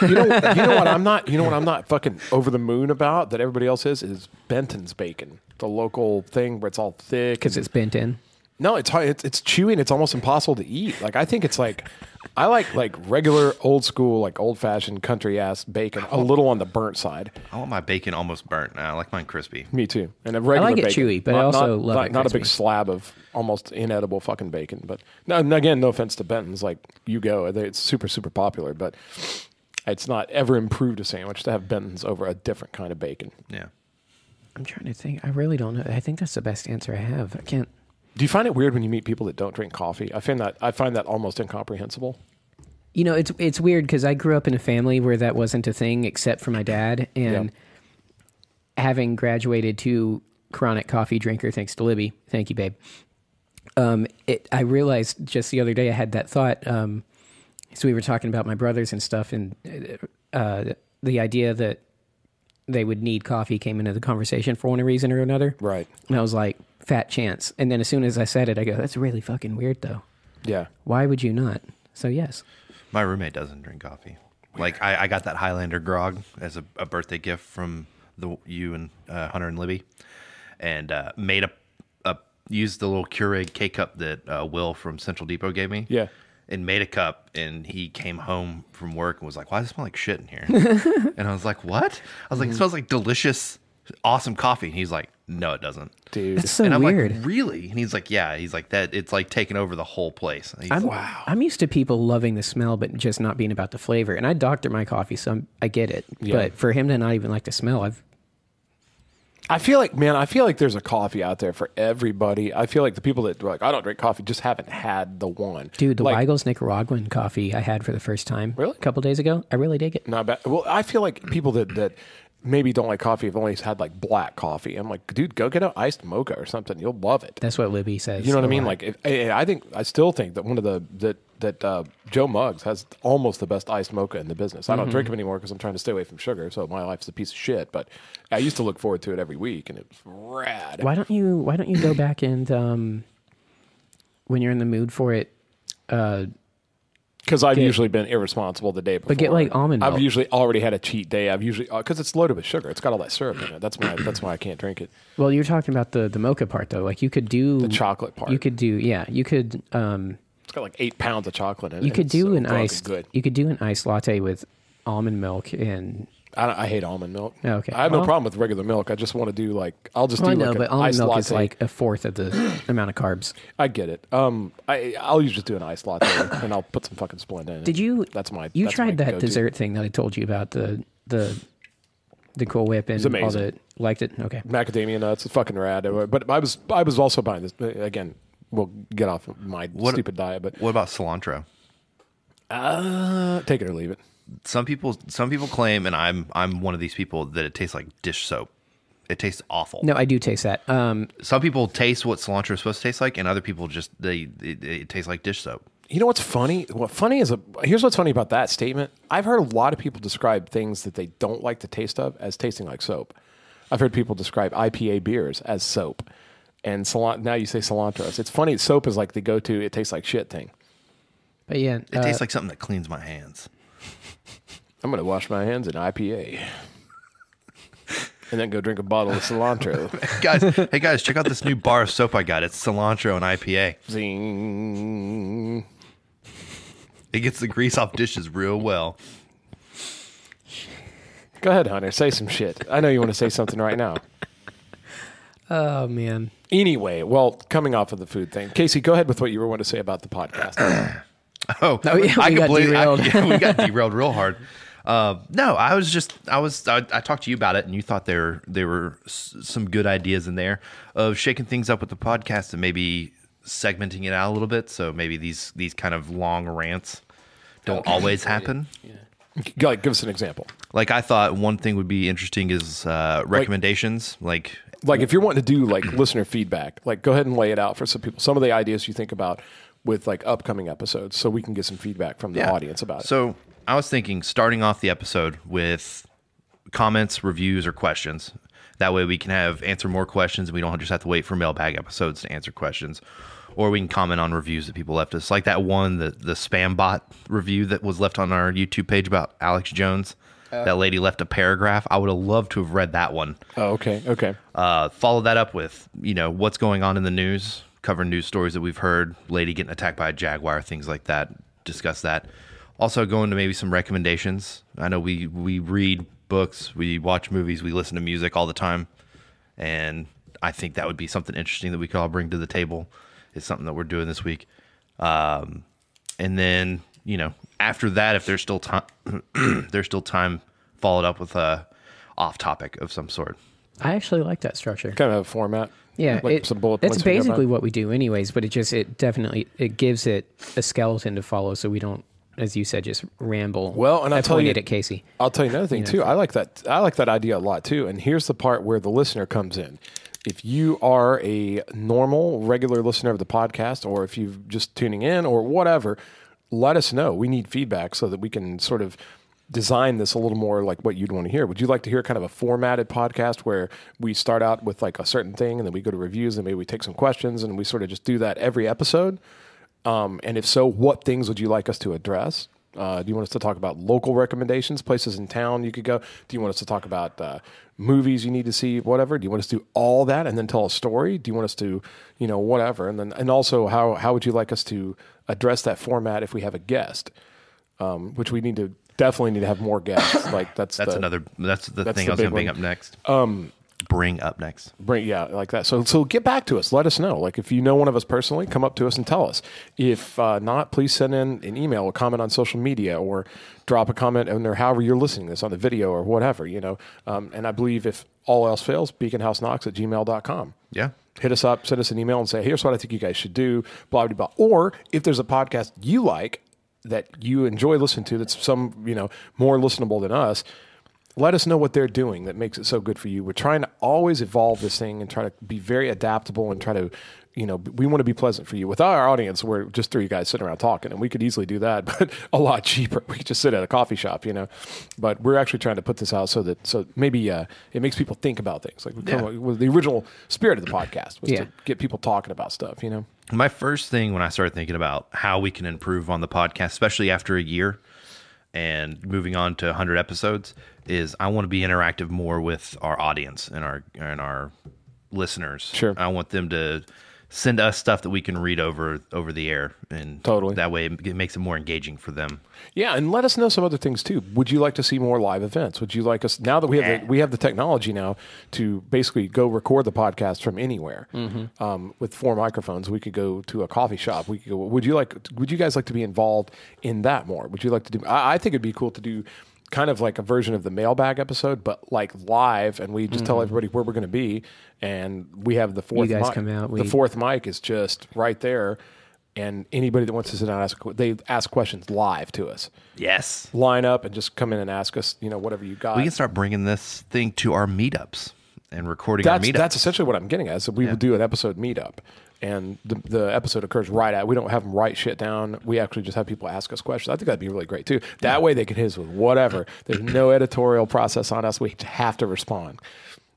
[SPEAKER 3] You know what I'm not. You know what I'm not fucking over the moon about that everybody else is Benton's bacon, the local thing where it's all thick
[SPEAKER 1] Because it's bent in.
[SPEAKER 3] No, it's hard. It's chewy and it's almost impossible to eat. Like I think it's like I like regular old school, like old fashioned country ass bacon, a little on the burnt side.
[SPEAKER 2] I want my bacon almost burnt. I like mine crispy.
[SPEAKER 3] Me too. And a regular
[SPEAKER 1] like it
[SPEAKER 3] bacon.
[SPEAKER 1] chewy, but I also love it
[SPEAKER 3] not a
[SPEAKER 1] crispy.
[SPEAKER 3] big slab of almost inedible fucking bacon. But no, and again, no offense to Benton's, like you go, it's super super popular, but it's not ever improved a sandwich to have Benton's over a different kind of bacon.
[SPEAKER 2] Yeah.
[SPEAKER 1] I'm trying to think. I really don't know. I think that's the best answer I have. I can't.
[SPEAKER 3] Do you find it weird when you meet people that don't drink coffee? I find that almost incomprehensible.
[SPEAKER 1] You know, it's weird because I grew up in a family where that wasn't a thing except for my dad. And having graduated to chronic coffee drinker, thanks to Libby. Thank you, babe. I realized just the other day I had that thought. So we were talking about my brothers and stuff, and the idea that they would need coffee came into the conversation for one reason or another.
[SPEAKER 3] Right.
[SPEAKER 1] And I was like, fat chance. And then as soon as I said it, I go, that's really fucking weird, though.
[SPEAKER 3] Yeah.
[SPEAKER 1] Why would you not? So, yes.
[SPEAKER 2] My roommate doesn't drink coffee. Like I got that Highlander grog as a birthday gift from you and Hunter and Libby, and made used the little Keurig K-cup that Will from Central Depot gave me.
[SPEAKER 3] Yeah.
[SPEAKER 2] And made a cup, and he came home from work and was like, "Why does it smell like shit in here?" And I was like, "What?" I was like, "It smells like delicious, awesome coffee." And he's like, "No, it doesn't."
[SPEAKER 3] Dude.
[SPEAKER 1] That's so
[SPEAKER 2] and I'm
[SPEAKER 1] weird.
[SPEAKER 2] like, "Really?" And he's like, "Yeah." He's like, "That it's like taking over the whole place." And he's like,
[SPEAKER 1] I'm used to people loving the smell, but just not being about the flavor. And I doctor my coffee, so I get it.
[SPEAKER 3] Yeah.
[SPEAKER 1] But for him to not even like the smell,
[SPEAKER 3] I feel like there's a coffee out there for everybody. I feel like the people that are like, I don't drink coffee, just haven't had the one.
[SPEAKER 1] dude, the
[SPEAKER 3] like,
[SPEAKER 1] Weigel's Nicaraguan coffee I had for the first time
[SPEAKER 3] Really?
[SPEAKER 1] a couple days ago. I really dig it.
[SPEAKER 3] Not bad. Well, I feel like people that maybe don't like coffee have only had like black coffee. I'm like, dude, go get an iced mocha or something. You'll love it.
[SPEAKER 1] That's what Libby says.
[SPEAKER 3] You know what I
[SPEAKER 1] a
[SPEAKER 3] mean?
[SPEAKER 1] lot.
[SPEAKER 3] Like, I still think that one of that Joe Muggs has almost the best iced mocha in the business. I don't drink them anymore because I'm trying to stay away from sugar. So my life's a piece of shit. But I used to look forward to it every week, and it was rad.
[SPEAKER 1] Why don't you go back and when you're in the mood for it,
[SPEAKER 3] Because I've usually been irresponsible the day before.
[SPEAKER 1] but get like almond milk.
[SPEAKER 3] I've usually already had a cheat day. I've usually because it's loaded with sugar. It's got all that syrup in it. That's why I can't drink it.
[SPEAKER 1] Well, you're talking about the mocha part though. Like you could do
[SPEAKER 3] The chocolate part.
[SPEAKER 1] You could do you could
[SPEAKER 3] It's got like 8 pounds of chocolate in it.
[SPEAKER 1] you could
[SPEAKER 3] It's
[SPEAKER 1] do
[SPEAKER 3] so
[SPEAKER 1] an
[SPEAKER 3] fucking
[SPEAKER 1] iced
[SPEAKER 3] good.
[SPEAKER 1] you could do an iced latte with almond milk and
[SPEAKER 3] I hate almond milk.
[SPEAKER 1] Okay.
[SPEAKER 3] I have no
[SPEAKER 1] Well-
[SPEAKER 3] problem with regular milk. I just want to do like I'll just
[SPEAKER 1] well, I
[SPEAKER 3] do
[SPEAKER 1] know,
[SPEAKER 3] like
[SPEAKER 1] but
[SPEAKER 3] an
[SPEAKER 1] almond
[SPEAKER 3] iced
[SPEAKER 1] milk
[SPEAKER 3] latte.
[SPEAKER 1] is like a fourth of the amount of carbs.
[SPEAKER 3] I get it. I'll usually just do an iced latte and I'll put some fucking Splenda in it.
[SPEAKER 1] Did you?
[SPEAKER 3] That's my.
[SPEAKER 1] You
[SPEAKER 3] that's my
[SPEAKER 1] tried that
[SPEAKER 3] go-to.
[SPEAKER 1] dessert thing that I told you about the Cool Whip and all
[SPEAKER 3] amazing.
[SPEAKER 1] the liked it. Okay.
[SPEAKER 3] Macadamia nuts. It's fucking rad. But I was also buying this again. We'll get off my stupid diet, but
[SPEAKER 2] "What about cilantro?"
[SPEAKER 3] take it or leave it.
[SPEAKER 2] Some people claim, and I'm one of these people, that it tastes like dish soap. It tastes awful.
[SPEAKER 1] No, I do taste that.
[SPEAKER 2] Some people taste what cilantro is supposed to taste like, and other people just it tastes like dish soap.
[SPEAKER 3] You know what's funny? Here's what's funny about that statement. I've heard a lot of people describe things that they don't like the taste of as tasting like soap. I've heard people describe IPA beers as soap, and now you say cilantro. It's funny. Soap is like the go-to. It tastes like shit thing.
[SPEAKER 1] But yeah,
[SPEAKER 2] It tastes like something that cleans my hands.
[SPEAKER 3] I'm gonna wash my hands in IPA, and then go drink a bottle of cilantro.
[SPEAKER 2] Hey guys, check out this new bar of soap I got. It's cilantro and IPA.
[SPEAKER 3] Zing.
[SPEAKER 2] It gets the grease off dishes real well.
[SPEAKER 3] Go ahead, Hunter. Say some shit. I know you want to say something right now.
[SPEAKER 1] oh man,
[SPEAKER 3] Anyway, well, coming off of the food thing, Casey, go ahead with what you were wanting to say about the podcast.
[SPEAKER 2] Oh
[SPEAKER 1] yeah, we got derailed.
[SPEAKER 2] We got derailed real hard. No, I talked to you about it, and you thought there were some good ideas in there of shaking things up with the podcast and maybe segmenting it out a little bit. So maybe these kind of long rants don't always happen.
[SPEAKER 3] Like, give us an example.
[SPEAKER 2] Like I thought one thing would be interesting is recommendations. Like
[SPEAKER 3] If you're wanting to do like listener feedback, like go ahead and lay it out for some people. Some of the ideas you think about with like upcoming episodes, so we can get some feedback from the audience about it.
[SPEAKER 2] So I was thinking starting off the episode with comments, reviews, or questions. That way we can answer more questions, and we don't just have to wait for mailbag episodes to answer questions. Or we can comment on reviews that people left us. Like that one, the spam bot review that was left on our YouTube page about Alex Jones. That lady left a paragraph. I would have loved to have read that one.
[SPEAKER 3] Oh, okay.
[SPEAKER 2] Follow that up with, what's going on in the news, cover news stories that we've heard, lady getting attacked by a jaguar, things like that. Discuss that. Also go into maybe some recommendations. I know we read books, we watch movies, we listen to music all the time. And I think that would be something interesting that we could all bring to the table. It's something that we're doing this week. And then, after that, if there's still time, followed up with a off topic of some sort.
[SPEAKER 1] I actually like that structure.
[SPEAKER 3] Kind of a format.
[SPEAKER 1] Yeah,
[SPEAKER 3] like some bullet points.
[SPEAKER 1] That's basically what we do, anyways. But it definitely gives it a skeleton to follow, so we don't as you said, just ramble.
[SPEAKER 3] Well, and I'll
[SPEAKER 1] I
[SPEAKER 3] tell you-
[SPEAKER 1] pointed at Casey.
[SPEAKER 3] I'll tell you another thing too. I like that idea a lot too. And here's the part where the listener comes in. If you are a normal, regular listener of the podcast, or if you're just tuning in or whatever, let us know. We need feedback so that we can sort of design this a little more like what you'd want to hear. Would you like to hear kind of a formatted podcast where we start out with like a certain thing and then we go to reviews and maybe we take some questions and we sort of just do that every episode? And if so, what things would you like us to address? Do you want us to talk about local recommendations, places in town you could go? Do you want us to talk about movies you need to see, whatever? Do you want us to do all that and then tell a story? Do you want us to, whatever? And also, how would you like us to address that format if we have a guest? Which we definitely need to have more guests. Like that's the
[SPEAKER 2] thing I was
[SPEAKER 3] the
[SPEAKER 2] going to
[SPEAKER 3] big
[SPEAKER 2] bring
[SPEAKER 3] one.
[SPEAKER 2] up next. Bring up next.
[SPEAKER 3] Like that. So get back to us. Let us know. Like if you know one of us personally, come up to us and tell us. If not, please send in an email or comment on social media or drop a comment on there, however you're listening to this on the video or whatever, And I believe if all else fails, beaconhouseknox@gmail.com.
[SPEAKER 2] Yeah.
[SPEAKER 3] Hit us up, send us an email and say, here's what I think you guys should do, blah, blah, blah. Or if there's a podcast you like that you enjoy listening to that's more listenable than us, let us know what they're doing that makes it so good for you. We're trying to always evolve this thing and try to be very adaptable and try to, we want to be pleasant for you. With our audience, we're just three guys sitting around talking, and we could easily do that, but a lot cheaper. We could just sit at a coffee shop, But we're actually trying to put this out so maybe it makes people think about things. Like the original spirit of the podcast was to get people talking about stuff,
[SPEAKER 2] My first thing when I started thinking about how we can improve on the podcast, especially after a year and moving on to 100 episodes, is I want to be interactive more with our audience and our listeners.
[SPEAKER 3] Sure.
[SPEAKER 2] I want them to send us stuff that we can read over the air, and
[SPEAKER 3] Totally.
[SPEAKER 2] that way it makes it more engaging for them.
[SPEAKER 3] Yeah, and let us know some other things too. Would you like to see more live events? Would you like us, now that we have the technology now to basically go record the podcast from anywhere with 4 microphones? We could go to a coffee shop. We could go. Would you guys like to be involved in that more? Would you like to do? I think it'd be cool to do kind of like a version of the mailbag episode, but like live, and we just tell everybody where we're going to be, and we have the fourth.
[SPEAKER 1] You guys
[SPEAKER 3] mic.
[SPEAKER 1] come out.
[SPEAKER 3] The fourth mic is just right there. And anybody that wants to sit down and they ask questions live to us.
[SPEAKER 2] Yes.
[SPEAKER 3] Line up and just come in and ask us, whatever you got.
[SPEAKER 2] We can start bringing this thing to our meetups and recording our meetups.
[SPEAKER 3] That's essentially what I'm getting at. So we will do an episode meetup. And the episode occurs we don't have them write shit down. We actually just have people ask us questions. I think that'd be really great too. That way they can hit us with whatever. There's no editorial process on us. We have to respond.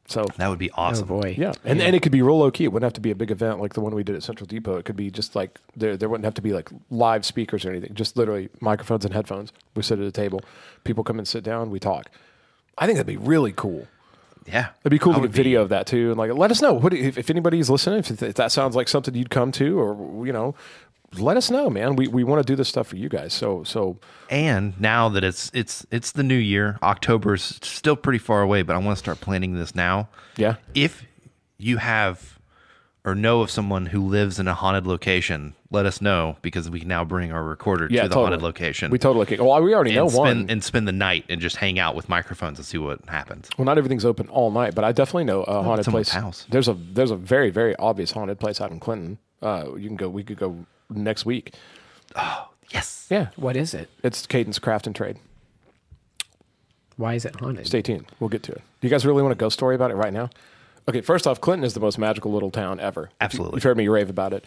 [SPEAKER 3] So
[SPEAKER 2] that would be awesome.
[SPEAKER 1] Oh boy.
[SPEAKER 3] yeah. And it could be real low key. It wouldn't have to be a big event like the one we did at Central Depot. It could be just like there wouldn't have to be like live speakers or anything. Just literally microphones and headphones. We sit at a table. People come and sit down. We talk. I think that'd be really cool.
[SPEAKER 2] Yeah.
[SPEAKER 3] It'd be cool to
[SPEAKER 2] would
[SPEAKER 3] get video of that too. And like, let us know if anybody's listening, if that sounds like something you'd come to, or, let us know, man. We want to do this stuff for you guys. So
[SPEAKER 2] And now that it's the new year, October's still pretty far away, but I want to start planning this now.
[SPEAKER 3] yeah.
[SPEAKER 2] If you have or know of someone who lives in a haunted location, let us know, because we can now bring our recorder to the haunted location.
[SPEAKER 3] We totally can. Well, we already know one.
[SPEAKER 2] And spend the night and just hang out with microphones and see what happens.
[SPEAKER 3] Well, not everything's open all night, but I definitely know a haunted
[SPEAKER 2] someone's
[SPEAKER 3] place.
[SPEAKER 2] house.
[SPEAKER 3] There's a very, very obvious haunted place out in Clinton. We could go next week.
[SPEAKER 2] Yes.
[SPEAKER 3] Yeah.
[SPEAKER 1] What is it?
[SPEAKER 3] It's Cadence Craft and Trade.
[SPEAKER 1] Why is it haunted?
[SPEAKER 3] Stay tuned. We'll get to it. Do you guys really want a ghost story about it right now? Okay, first off, Clinton is the most magical little town ever.
[SPEAKER 2] Absolutely.
[SPEAKER 3] You've heard me rave about it.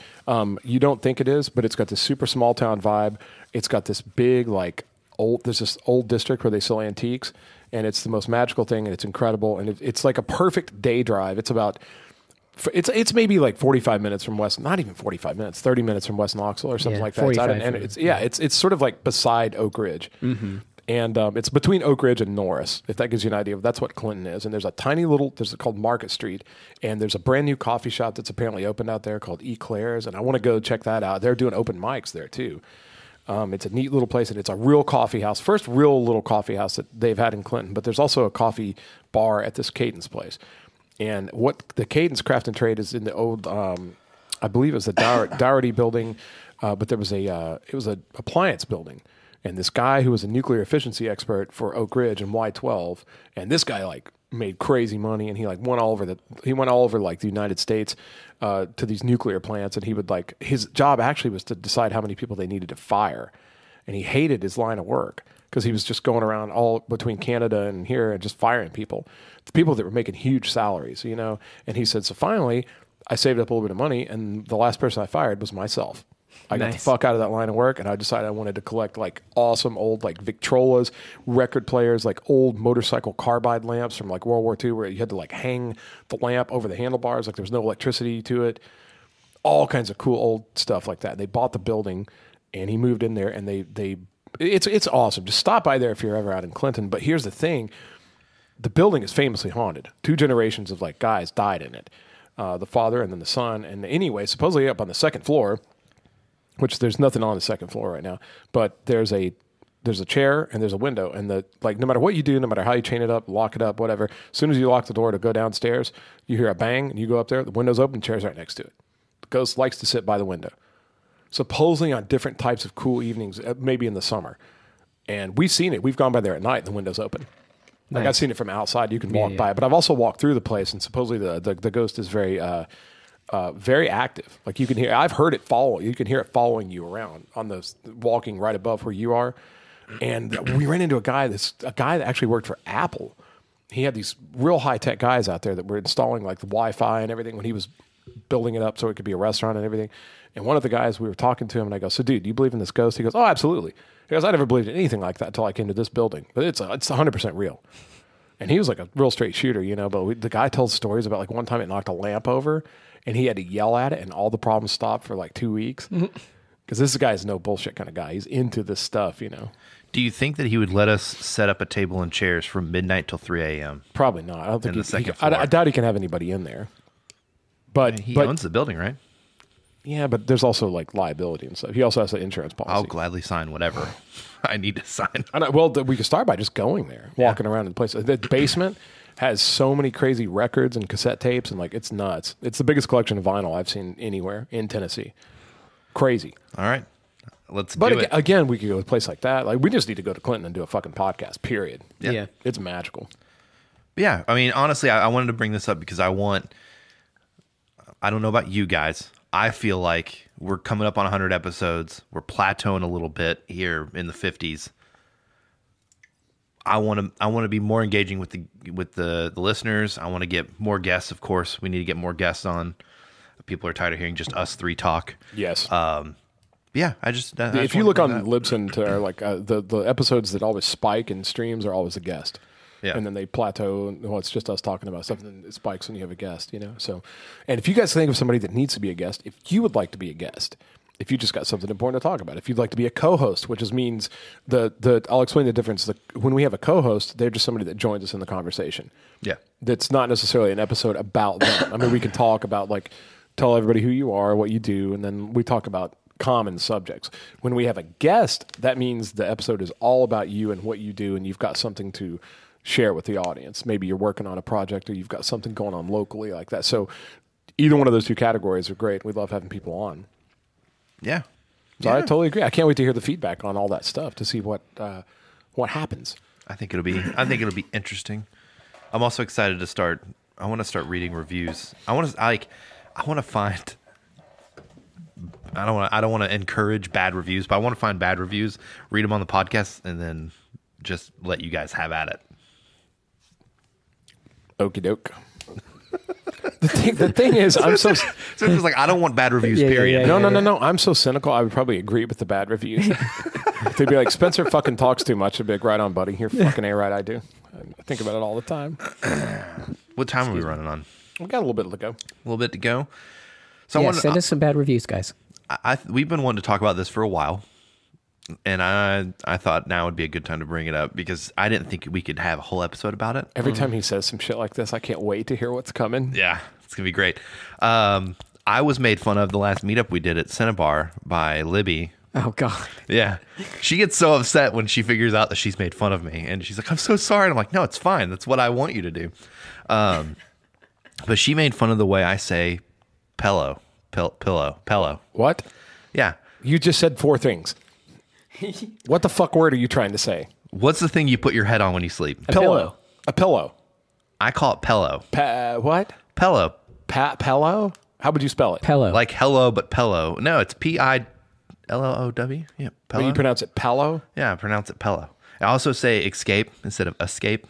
[SPEAKER 3] You don't think it is, but it's got this super small town vibe. It's got this big, there's this old district where they sell antiques, and it's the most magical thing, and it's incredible, and it's like a perfect day drive. It's maybe like 45 minutes from not even 45 minutes, 30 minutes from West Knoxville or something like that.
[SPEAKER 1] 45
[SPEAKER 3] It's sort of like beside Oak Ridge. Mm-hmm. And it's between Oak Ridge and Norris, if that gives you an idea. That's what Clinton is. And there's there's called Market Street, and there's a brand new coffee shop that's apparently opened out there called Eclairs, and I want to go check that out. They're doing open mics there too. It's a neat little place, and it's a real coffee house. First real little coffee house that they've had in Clinton, but there's also a coffee bar at this Cadence place. And what the Cadence Craft and Trade is in the old, I believe it was the Dougherty building, but there was it was an appliance building. And this guy who was a nuclear efficiency expert for Oak Ridge and Y12, and this guy made crazy money, and he went all over the United States to these nuclear plants, and he would his job actually was to decide how many people they needed to fire. and he hated his line of work because he was just going around all between Canada and here and just firing people. The people that were making huge salaries, you know. And he said, so finally, I saved up a little bit of money, and the last person I fired was myself. I got the fuck out of that line of work, and I decided I wanted to collect like awesome old like Victrolas, record players, like old motorcycle carbide lamps from like World War II, where you had to like hang the lamp over the handlebars, like there was no electricity to it. All kinds of cool old stuff like that. They bought the building, and he moved in there, and it's awesome. Just stop by there if you're ever out in Clinton. But here's the thing: the building is famously haunted. 2 generations of like guys died in it, the father and then the son. And anyway, supposedly up on the second floor, which there's nothing on the second floor right now, but there's a chair and there's a window, and no matter what you do, no matter how you chain it up, lock it up, whatever, as soon as you lock the door to go downstairs, you hear a bang and you go up there, the window's open, the chair's right next to it. The ghost likes to sit by the window. Supposedly on different types of cool evenings, maybe in the summer. And we've seen it. We've gone by there at night and the window's open. Like I've seen it from outside. You can walk by it, but I've also walked through the place, and supposedly the ghost is very active. Like you can hear, I've heard it follow. You can hear it following you around on those walking right above where you are. And we ran into a guy that actually worked for Apple. He had these real high tech guys out there that were installing like the Wi-Fi and everything when he was building it up so it could be a restaurant and everything. And one of the guys, we were talking to him, and I go, so dude, do you believe in this ghost? He goes, oh, absolutely. He goes, I never believed in anything like that until I came to this building, but it's 100% real. And he was like a real straight shooter, you know, but the guy tells stories about like one time it knocked a lamp over, and he had to yell at it, and all the problems stopped for like 2 weeks. Because this guy's no bullshit kind of guy. He's into this stuff, you know.
[SPEAKER 2] Do you think that he would let us set up a table and chairs from midnight till 3 a.m.?
[SPEAKER 3] Probably not. I don't think
[SPEAKER 2] the second floor.
[SPEAKER 3] I doubt he can have anybody in there. But
[SPEAKER 2] He owns the building, right?
[SPEAKER 3] Yeah, but there's also like liability and stuff. He also has an insurance policy.
[SPEAKER 2] I'll gladly sign whatever I need to sign.
[SPEAKER 3] We could start by just going there, walking around in the place. The basement has so many crazy records and cassette tapes, and like it's nuts. It's the biggest collection of vinyl I've seen anywhere in Tennessee. Crazy.
[SPEAKER 2] All right. Let's
[SPEAKER 3] But
[SPEAKER 2] do it.
[SPEAKER 3] again, we could go to a place like that. Like we just need to go to Clinton and do a fucking podcast, period.
[SPEAKER 1] Yeah.
[SPEAKER 3] It's magical.
[SPEAKER 2] Yeah. I mean, honestly, I wanted to bring this up because I don't know about you guys. I feel like we're coming up on 100 episodes. We're plateauing a little bit here in the 50s. I want to be more engaging with the listeners. I want to get more guests. Of course, we need to get more guests on. People are tired of hearing just us three talk.
[SPEAKER 3] Yes.
[SPEAKER 2] Yeah,
[SPEAKER 3] if you look on Libsyn to like the episodes that always spike in streams are always a guest.
[SPEAKER 2] Yeah.
[SPEAKER 3] And then they plateau, and it's just us talking about stuff, and then it spikes when you have a guest, you know? So, and if you guys think of somebody that needs to be a guest, if you would like to be a guest, if you just got something important to talk about, if you'd like to be a co-host, which means I'll explain the difference. When we have a co-host, they're just somebody that joins us in the conversation.
[SPEAKER 2] Yeah.
[SPEAKER 3] That's not necessarily an episode about them. I mean, we can talk about like, tell everybody who you are, what you do, and then we talk about common subjects. When we have a guest, that means the episode is all about you and what you do, and you've got something to share with the audience. Maybe you're working on a project or you've got something going on locally like that. So either one of those two categories are great. We love having people on.
[SPEAKER 2] Yeah.
[SPEAKER 3] So I totally agree. I can't wait to hear the feedback on all that stuff to see what happens.
[SPEAKER 2] I think it'll be interesting. I'm also excited to start. I want to start reading reviews. I don't want to encourage bad reviews, but I want to find bad reviews, read them on the podcast, and then just let you guys have at it.
[SPEAKER 3] Okie doke. The thing is, I'm so
[SPEAKER 2] it's like I don't want bad reviews. Period.
[SPEAKER 3] No. I'm so cynical. I would probably agree with the bad reviews. They'd be like, Spencer fucking talks too much. I'd be like, right on, buddy. You're fucking right. I do. I think about it all the time.
[SPEAKER 2] What time are we running on?
[SPEAKER 3] We got a little bit to go.
[SPEAKER 2] A little bit to go. So
[SPEAKER 1] send us some bad reviews, guys.
[SPEAKER 2] We've been wanting to talk about this for a while, and I thought now would be a good time to bring it up because I didn't think we could have a whole episode about it.
[SPEAKER 3] Every time he says some shit like this, I can't wait to hear what's coming.
[SPEAKER 2] Yeah, it's gonna be great. I was made fun of the last meetup we did at Cinnabar by Libby.
[SPEAKER 1] Oh God.
[SPEAKER 2] Yeah, she gets so upset when she figures out that she's made fun of me, and she's like, "I'm so sorry." And I'm like, "No, it's fine. That's what I want you to do." But she made fun of the way I say pillow.
[SPEAKER 3] What?
[SPEAKER 2] Yeah.
[SPEAKER 3] You just said 4 things. What the fuck word are you trying to say?
[SPEAKER 2] What's the thing you put your head on when you sleep?
[SPEAKER 3] Pillow. A pillow.
[SPEAKER 2] I call it pillow.
[SPEAKER 3] What?
[SPEAKER 2] Pillow.
[SPEAKER 3] Pillow? How would you spell it?
[SPEAKER 1] Pillow.
[SPEAKER 2] Like hello, but pillow. No, it's Pillow. L-O-W. Yeah,
[SPEAKER 3] But
[SPEAKER 2] Pello.
[SPEAKER 3] you pronounce it Pello?
[SPEAKER 2] Yeah, I pronounce it Pello. I also say escape instead of escape.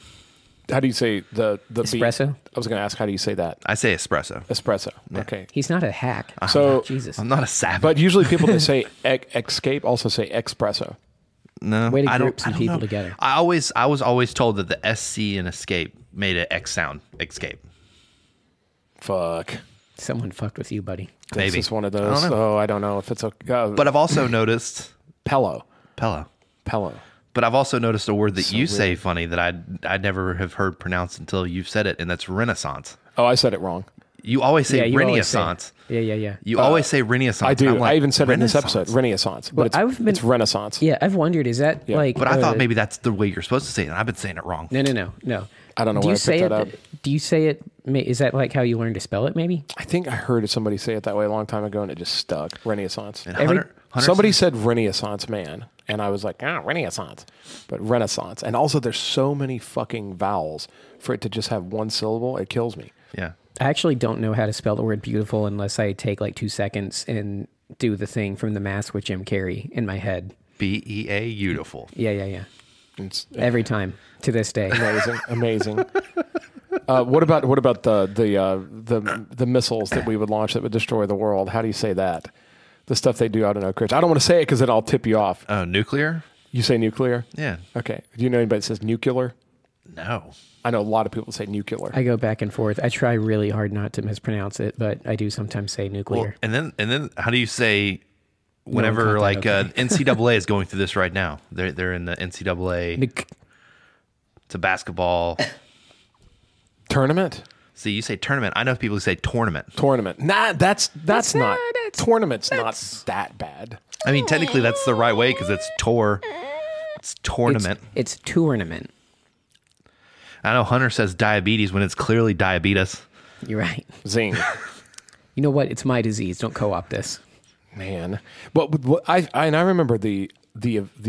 [SPEAKER 3] How do you say the
[SPEAKER 1] Espresso?
[SPEAKER 3] bean? I was going to ask, how do you say that?
[SPEAKER 2] I say espresso.
[SPEAKER 3] Espresso. Okay.
[SPEAKER 1] He's not a hack.
[SPEAKER 3] So,
[SPEAKER 1] Jesus.
[SPEAKER 2] I'm not a savage.
[SPEAKER 3] but usually people that say escape also say espresso.
[SPEAKER 2] no,
[SPEAKER 1] Way to
[SPEAKER 2] I
[SPEAKER 1] group
[SPEAKER 2] don't,
[SPEAKER 1] some
[SPEAKER 2] I don't
[SPEAKER 1] people
[SPEAKER 2] know.
[SPEAKER 1] together.
[SPEAKER 2] I was always told that the SC in escape made an X sound. Escape.
[SPEAKER 3] Fuck.
[SPEAKER 1] Someone fucked with you, buddy.
[SPEAKER 2] Maybe.
[SPEAKER 3] This is one of
[SPEAKER 2] I
[SPEAKER 3] those.
[SPEAKER 2] don't know.
[SPEAKER 3] Oh, I don't know if it's okay.
[SPEAKER 2] But I've also noticed
[SPEAKER 3] Pello.
[SPEAKER 2] Pello.
[SPEAKER 3] Pello.
[SPEAKER 2] But I've also noticed a word that
[SPEAKER 3] So
[SPEAKER 2] you say
[SPEAKER 3] weird.
[SPEAKER 2] funny that I'd never have heard pronounced until you've said it, and that's Renaissance.
[SPEAKER 3] Oh, I said it wrong.
[SPEAKER 2] You always say
[SPEAKER 1] you always say-
[SPEAKER 2] Renaissance.
[SPEAKER 1] Yeah.
[SPEAKER 2] You always say Renaissance.
[SPEAKER 3] I do.
[SPEAKER 2] I'm like,
[SPEAKER 3] I even said it in this
[SPEAKER 2] Renaissance?
[SPEAKER 3] episode. Renaissance. But
[SPEAKER 1] Well,
[SPEAKER 3] it's Renaissance.
[SPEAKER 1] Yeah, I've wondered, is that
[SPEAKER 3] Yeah.
[SPEAKER 1] like...
[SPEAKER 2] But I thought maybe that's the way you're supposed to say it, and I've been saying it wrong.
[SPEAKER 1] No.
[SPEAKER 3] I don't know
[SPEAKER 1] Do
[SPEAKER 3] where
[SPEAKER 1] you
[SPEAKER 3] I
[SPEAKER 1] say
[SPEAKER 3] picked that
[SPEAKER 1] it?
[SPEAKER 3] up.
[SPEAKER 1] Do you say it? Is that like how you learned to spell it? Maybe.
[SPEAKER 3] I think I heard somebody say it that way a long time ago, and it just stuck. Renaissance.
[SPEAKER 2] And
[SPEAKER 1] Every-
[SPEAKER 2] Hunter
[SPEAKER 3] Somebody
[SPEAKER 2] said,
[SPEAKER 3] said Renaissance man, and I was like, Renaissance. But Renaissance. And also, there's so many fucking vowels for it to just have one syllable. It kills me.
[SPEAKER 2] yeah.
[SPEAKER 1] I actually don't know how to spell the word beautiful unless I take like 2 seconds and do the thing from The Mask with Jim Carrey in my head.
[SPEAKER 2] B-E-A, beautiful.
[SPEAKER 1] Yeah.
[SPEAKER 3] It's
[SPEAKER 1] Every time to this day.
[SPEAKER 3] amazing. What about the missiles that we would launch that would destroy the world? How do you say that? The stuff they do out in Oak Ridge. I don't want to say it because then I'll tip you off.
[SPEAKER 2] Oh, nuclear?
[SPEAKER 3] You say nuclear?
[SPEAKER 2] Yeah.
[SPEAKER 3] Okay. Do you know anybody that says nuclear?
[SPEAKER 2] No.
[SPEAKER 3] I know a lot of people say nuclear.
[SPEAKER 1] I go back and forth. I try really hard not to mispronounce it, but I do sometimes say
[SPEAKER 2] Well,
[SPEAKER 1] nuclear.
[SPEAKER 2] and then how do you say whenever
[SPEAKER 1] caught
[SPEAKER 2] like
[SPEAKER 1] that, okay.
[SPEAKER 2] NCAA is going through this right now? They're in the NCAA.
[SPEAKER 1] Nuc-
[SPEAKER 2] It's a basketball.
[SPEAKER 3] Tournament?
[SPEAKER 2] See, you say tournament. I know people who say tournament.
[SPEAKER 3] Tournament. Nah, that's not.
[SPEAKER 1] that's-
[SPEAKER 3] Tournament's not that bad.
[SPEAKER 2] I mean, technically that's the right way because it's tour. It's tournament.
[SPEAKER 1] It's tournament.
[SPEAKER 2] I know Hunter says diabetes when it's clearly diabetes.
[SPEAKER 1] You're right.
[SPEAKER 3] Zing.
[SPEAKER 1] You know what? It's my disease. Don't co-opt this.
[SPEAKER 3] Man. But what I remember the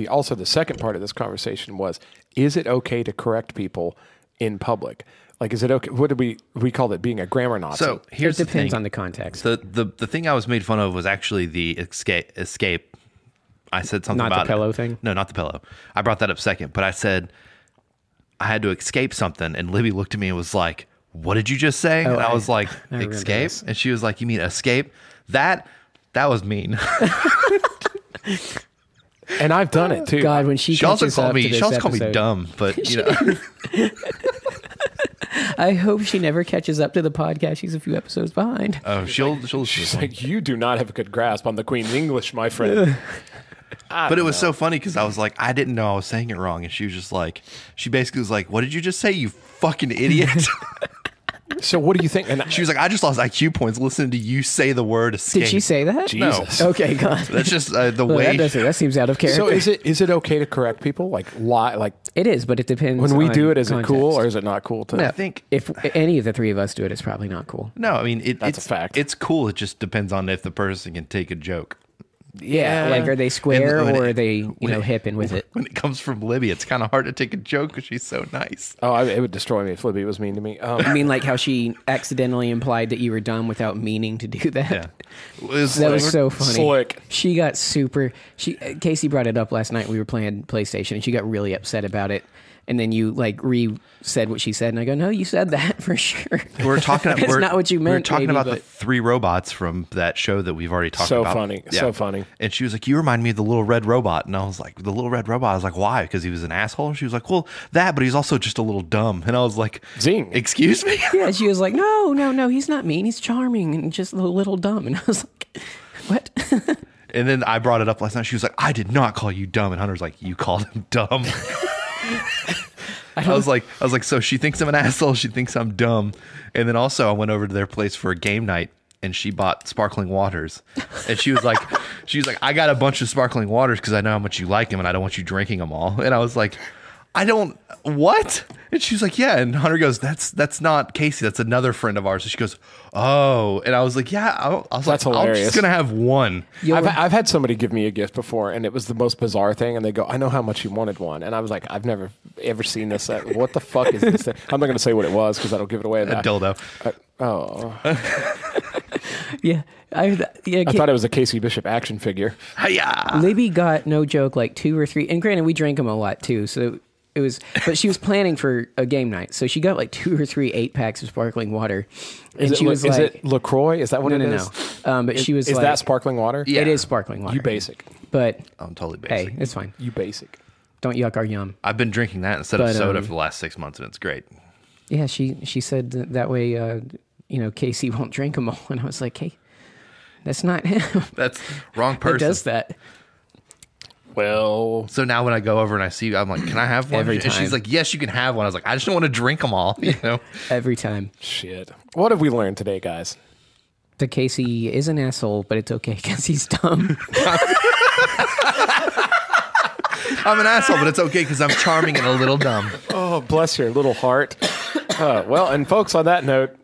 [SPEAKER 3] also the second part of this conversation was, is it okay to correct people in public? Like, is it okay? What did we called it? Being a grammar Nazi.
[SPEAKER 2] So here's
[SPEAKER 1] It depends
[SPEAKER 2] the
[SPEAKER 1] on
[SPEAKER 2] thing.
[SPEAKER 1] the context.
[SPEAKER 2] The thing I was made fun of was actually the escape. I said something
[SPEAKER 1] Not the
[SPEAKER 2] about
[SPEAKER 1] pillow thing?
[SPEAKER 2] No, not the pillow. I brought that up second, but I said I had to escape something, and Libby looked at me and was like, "What did you just say?"
[SPEAKER 1] Oh,
[SPEAKER 2] and I was like,
[SPEAKER 1] I remember
[SPEAKER 2] "Escape,"
[SPEAKER 1] this.
[SPEAKER 2] and she was like, "You mean escape?" That was mean.
[SPEAKER 3] and I've done it too.
[SPEAKER 1] God, when she
[SPEAKER 2] She also
[SPEAKER 1] catches
[SPEAKER 2] called
[SPEAKER 1] up
[SPEAKER 2] me.
[SPEAKER 1] to this
[SPEAKER 2] She also called me
[SPEAKER 1] episode-
[SPEAKER 2] dumb, but you know,
[SPEAKER 1] I hope she never catches up to the podcast. She's a few episodes behind.
[SPEAKER 2] oh, she'll listen to
[SPEAKER 3] She's
[SPEAKER 2] this one.
[SPEAKER 3] like, you do not have a good grasp on the Queen's English, my friend.
[SPEAKER 2] But it was so funny because I was like, I didn't know I was saying it wrong, and she was just like, she basically was like, "What did you just say, you fucking idiot?"
[SPEAKER 3] So what do you think? And
[SPEAKER 2] She was like, I just lost IQ points listening to you say the word escape.
[SPEAKER 1] Did she say that?
[SPEAKER 3] Jesus.
[SPEAKER 1] Okay, God.
[SPEAKER 2] That's just the
[SPEAKER 1] Well,
[SPEAKER 2] way.
[SPEAKER 1] that seems out of character.
[SPEAKER 3] So is it okay to correct people? Like lie? Like
[SPEAKER 1] It is, but it depends.
[SPEAKER 3] when we
[SPEAKER 1] on
[SPEAKER 3] do it, is it cool
[SPEAKER 1] context.
[SPEAKER 3] or is it not cool? To
[SPEAKER 1] No,
[SPEAKER 2] I think-
[SPEAKER 1] if any of the three of us do it, it's probably not cool.
[SPEAKER 2] No, I mean,
[SPEAKER 3] That's
[SPEAKER 2] it's
[SPEAKER 3] a fact.
[SPEAKER 2] It's cool. It just depends on if the person can take a joke.
[SPEAKER 1] Yeah, like are they square
[SPEAKER 2] And when
[SPEAKER 1] or
[SPEAKER 2] it-
[SPEAKER 1] are they
[SPEAKER 2] when it-
[SPEAKER 1] hip and with it?
[SPEAKER 2] When it comes from Libby, it's kind of hard to take a joke because she's so nice.
[SPEAKER 3] Oh, it would destroy me if Libby was mean to me.
[SPEAKER 1] I mean, like how she accidentally implied that you were dumb without meaning to do that.
[SPEAKER 2] Yeah, it was
[SPEAKER 1] That
[SPEAKER 2] like-
[SPEAKER 1] was so funny.
[SPEAKER 3] Slick.
[SPEAKER 1] She got super. Casey brought it up last night. We were playing PlayStation, and she got really upset about it. And then you like said what she said, and I go, "No, you said that for sure."
[SPEAKER 2] We're talking.
[SPEAKER 1] It's not what you meant.
[SPEAKER 2] We're talking
[SPEAKER 1] maybe,
[SPEAKER 2] about the
[SPEAKER 1] but-
[SPEAKER 2] 3 robots from that show that we've already talked
[SPEAKER 3] So
[SPEAKER 2] about.
[SPEAKER 3] funny. So funny.
[SPEAKER 2] And she was like, "You remind me of the little red robot." And I was like, "The little red robot." I was like, "Why?" Because he was an asshole. And she was like, "Well, that, but he's also just a little dumb." And I was like,
[SPEAKER 3] Zing.
[SPEAKER 2] Excuse me."
[SPEAKER 1] Yeah, she was like, "No, he's not mean. He's charming and just a little dumb." And I was like, "What?"
[SPEAKER 2] And then I brought it up last night. She was like, "I did not call you dumb." And Hunter's like, "You called him dumb." I was like, so she thinks I'm an asshole. She thinks I'm dumb. And then also I went over to their place for a game night, and she bought sparkling waters. And she was like, I got a bunch of sparkling waters because I know how much you like them, and I don't want you drinking them all. And I was like, I don't, what? And she was like, yeah. And Hunter goes, that's not Casey. That's another friend of ours. And she goes, oh. And I was like, yeah. I was
[SPEAKER 3] That's
[SPEAKER 2] like, I'm
[SPEAKER 3] hilarious.
[SPEAKER 2] just going to have one.
[SPEAKER 3] I've had somebody give me a gift before, and it was the most bizarre thing. And they go, "I know how much you wanted one," and I was like, "I've never ever seen this. What the fuck is this thing?" I'm not going to say what it was because that'll give it away.
[SPEAKER 2] A dildo.
[SPEAKER 3] Oh,
[SPEAKER 1] Yeah.
[SPEAKER 3] I thought it was a Casey Bishop action figure.
[SPEAKER 2] Hiya!
[SPEAKER 1] Libby got, no joke, like 2 or 3. And granted, we drank them a lot too. So it was, but she was planning for a game night. So she got like 2 or 3 8-packs of sparkling water. And she was
[SPEAKER 3] is
[SPEAKER 1] like,
[SPEAKER 3] it LaCroix? Is that what it is?
[SPEAKER 1] No. But she was
[SPEAKER 3] is
[SPEAKER 1] like,
[SPEAKER 3] that sparkling water?
[SPEAKER 2] Yeah.
[SPEAKER 1] it is sparkling water.
[SPEAKER 3] You basic.
[SPEAKER 1] But
[SPEAKER 2] I'm totally basic.
[SPEAKER 1] hey, it's fine.
[SPEAKER 3] You basic.
[SPEAKER 1] Don't yuck our yum.
[SPEAKER 2] I've been drinking that instead of
[SPEAKER 1] But,
[SPEAKER 2] soda for the last 6 months, and it's great.
[SPEAKER 1] Yeah, she said that way, Casey won't drink them all. And I was like, hey, that's not him.
[SPEAKER 2] That's wrong person.
[SPEAKER 1] Who does that?
[SPEAKER 3] Well,
[SPEAKER 2] So now when I go over and I see you, I'm like, can I have one?
[SPEAKER 1] Every
[SPEAKER 2] And
[SPEAKER 1] time.
[SPEAKER 2] she's like, yes, you can have one. I was like, I just don't want to drink them all. You know?
[SPEAKER 1] Every time.
[SPEAKER 3] shit. What have we learned today, guys?
[SPEAKER 1] The Casey is an asshole, but it's okay because he's dumb.
[SPEAKER 2] I'm an asshole, but it's okay because I'm charming and a little dumb.
[SPEAKER 3] Oh, bless your little heart. Well, and folks, on that note,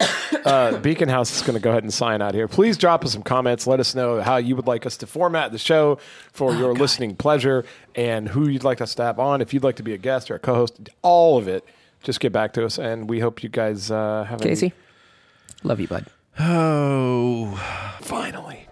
[SPEAKER 3] Beacon House is going to go ahead and sign out here. Please drop us some comments. Let us know how you would like us to format the show for your listening pleasure and who you'd like us to have on. If you'd like to be a guest or a co-host, all of it, just get back to us. And we hope you guys have
[SPEAKER 1] Casey, love you, bud.
[SPEAKER 2] Oh.
[SPEAKER 3] Finally.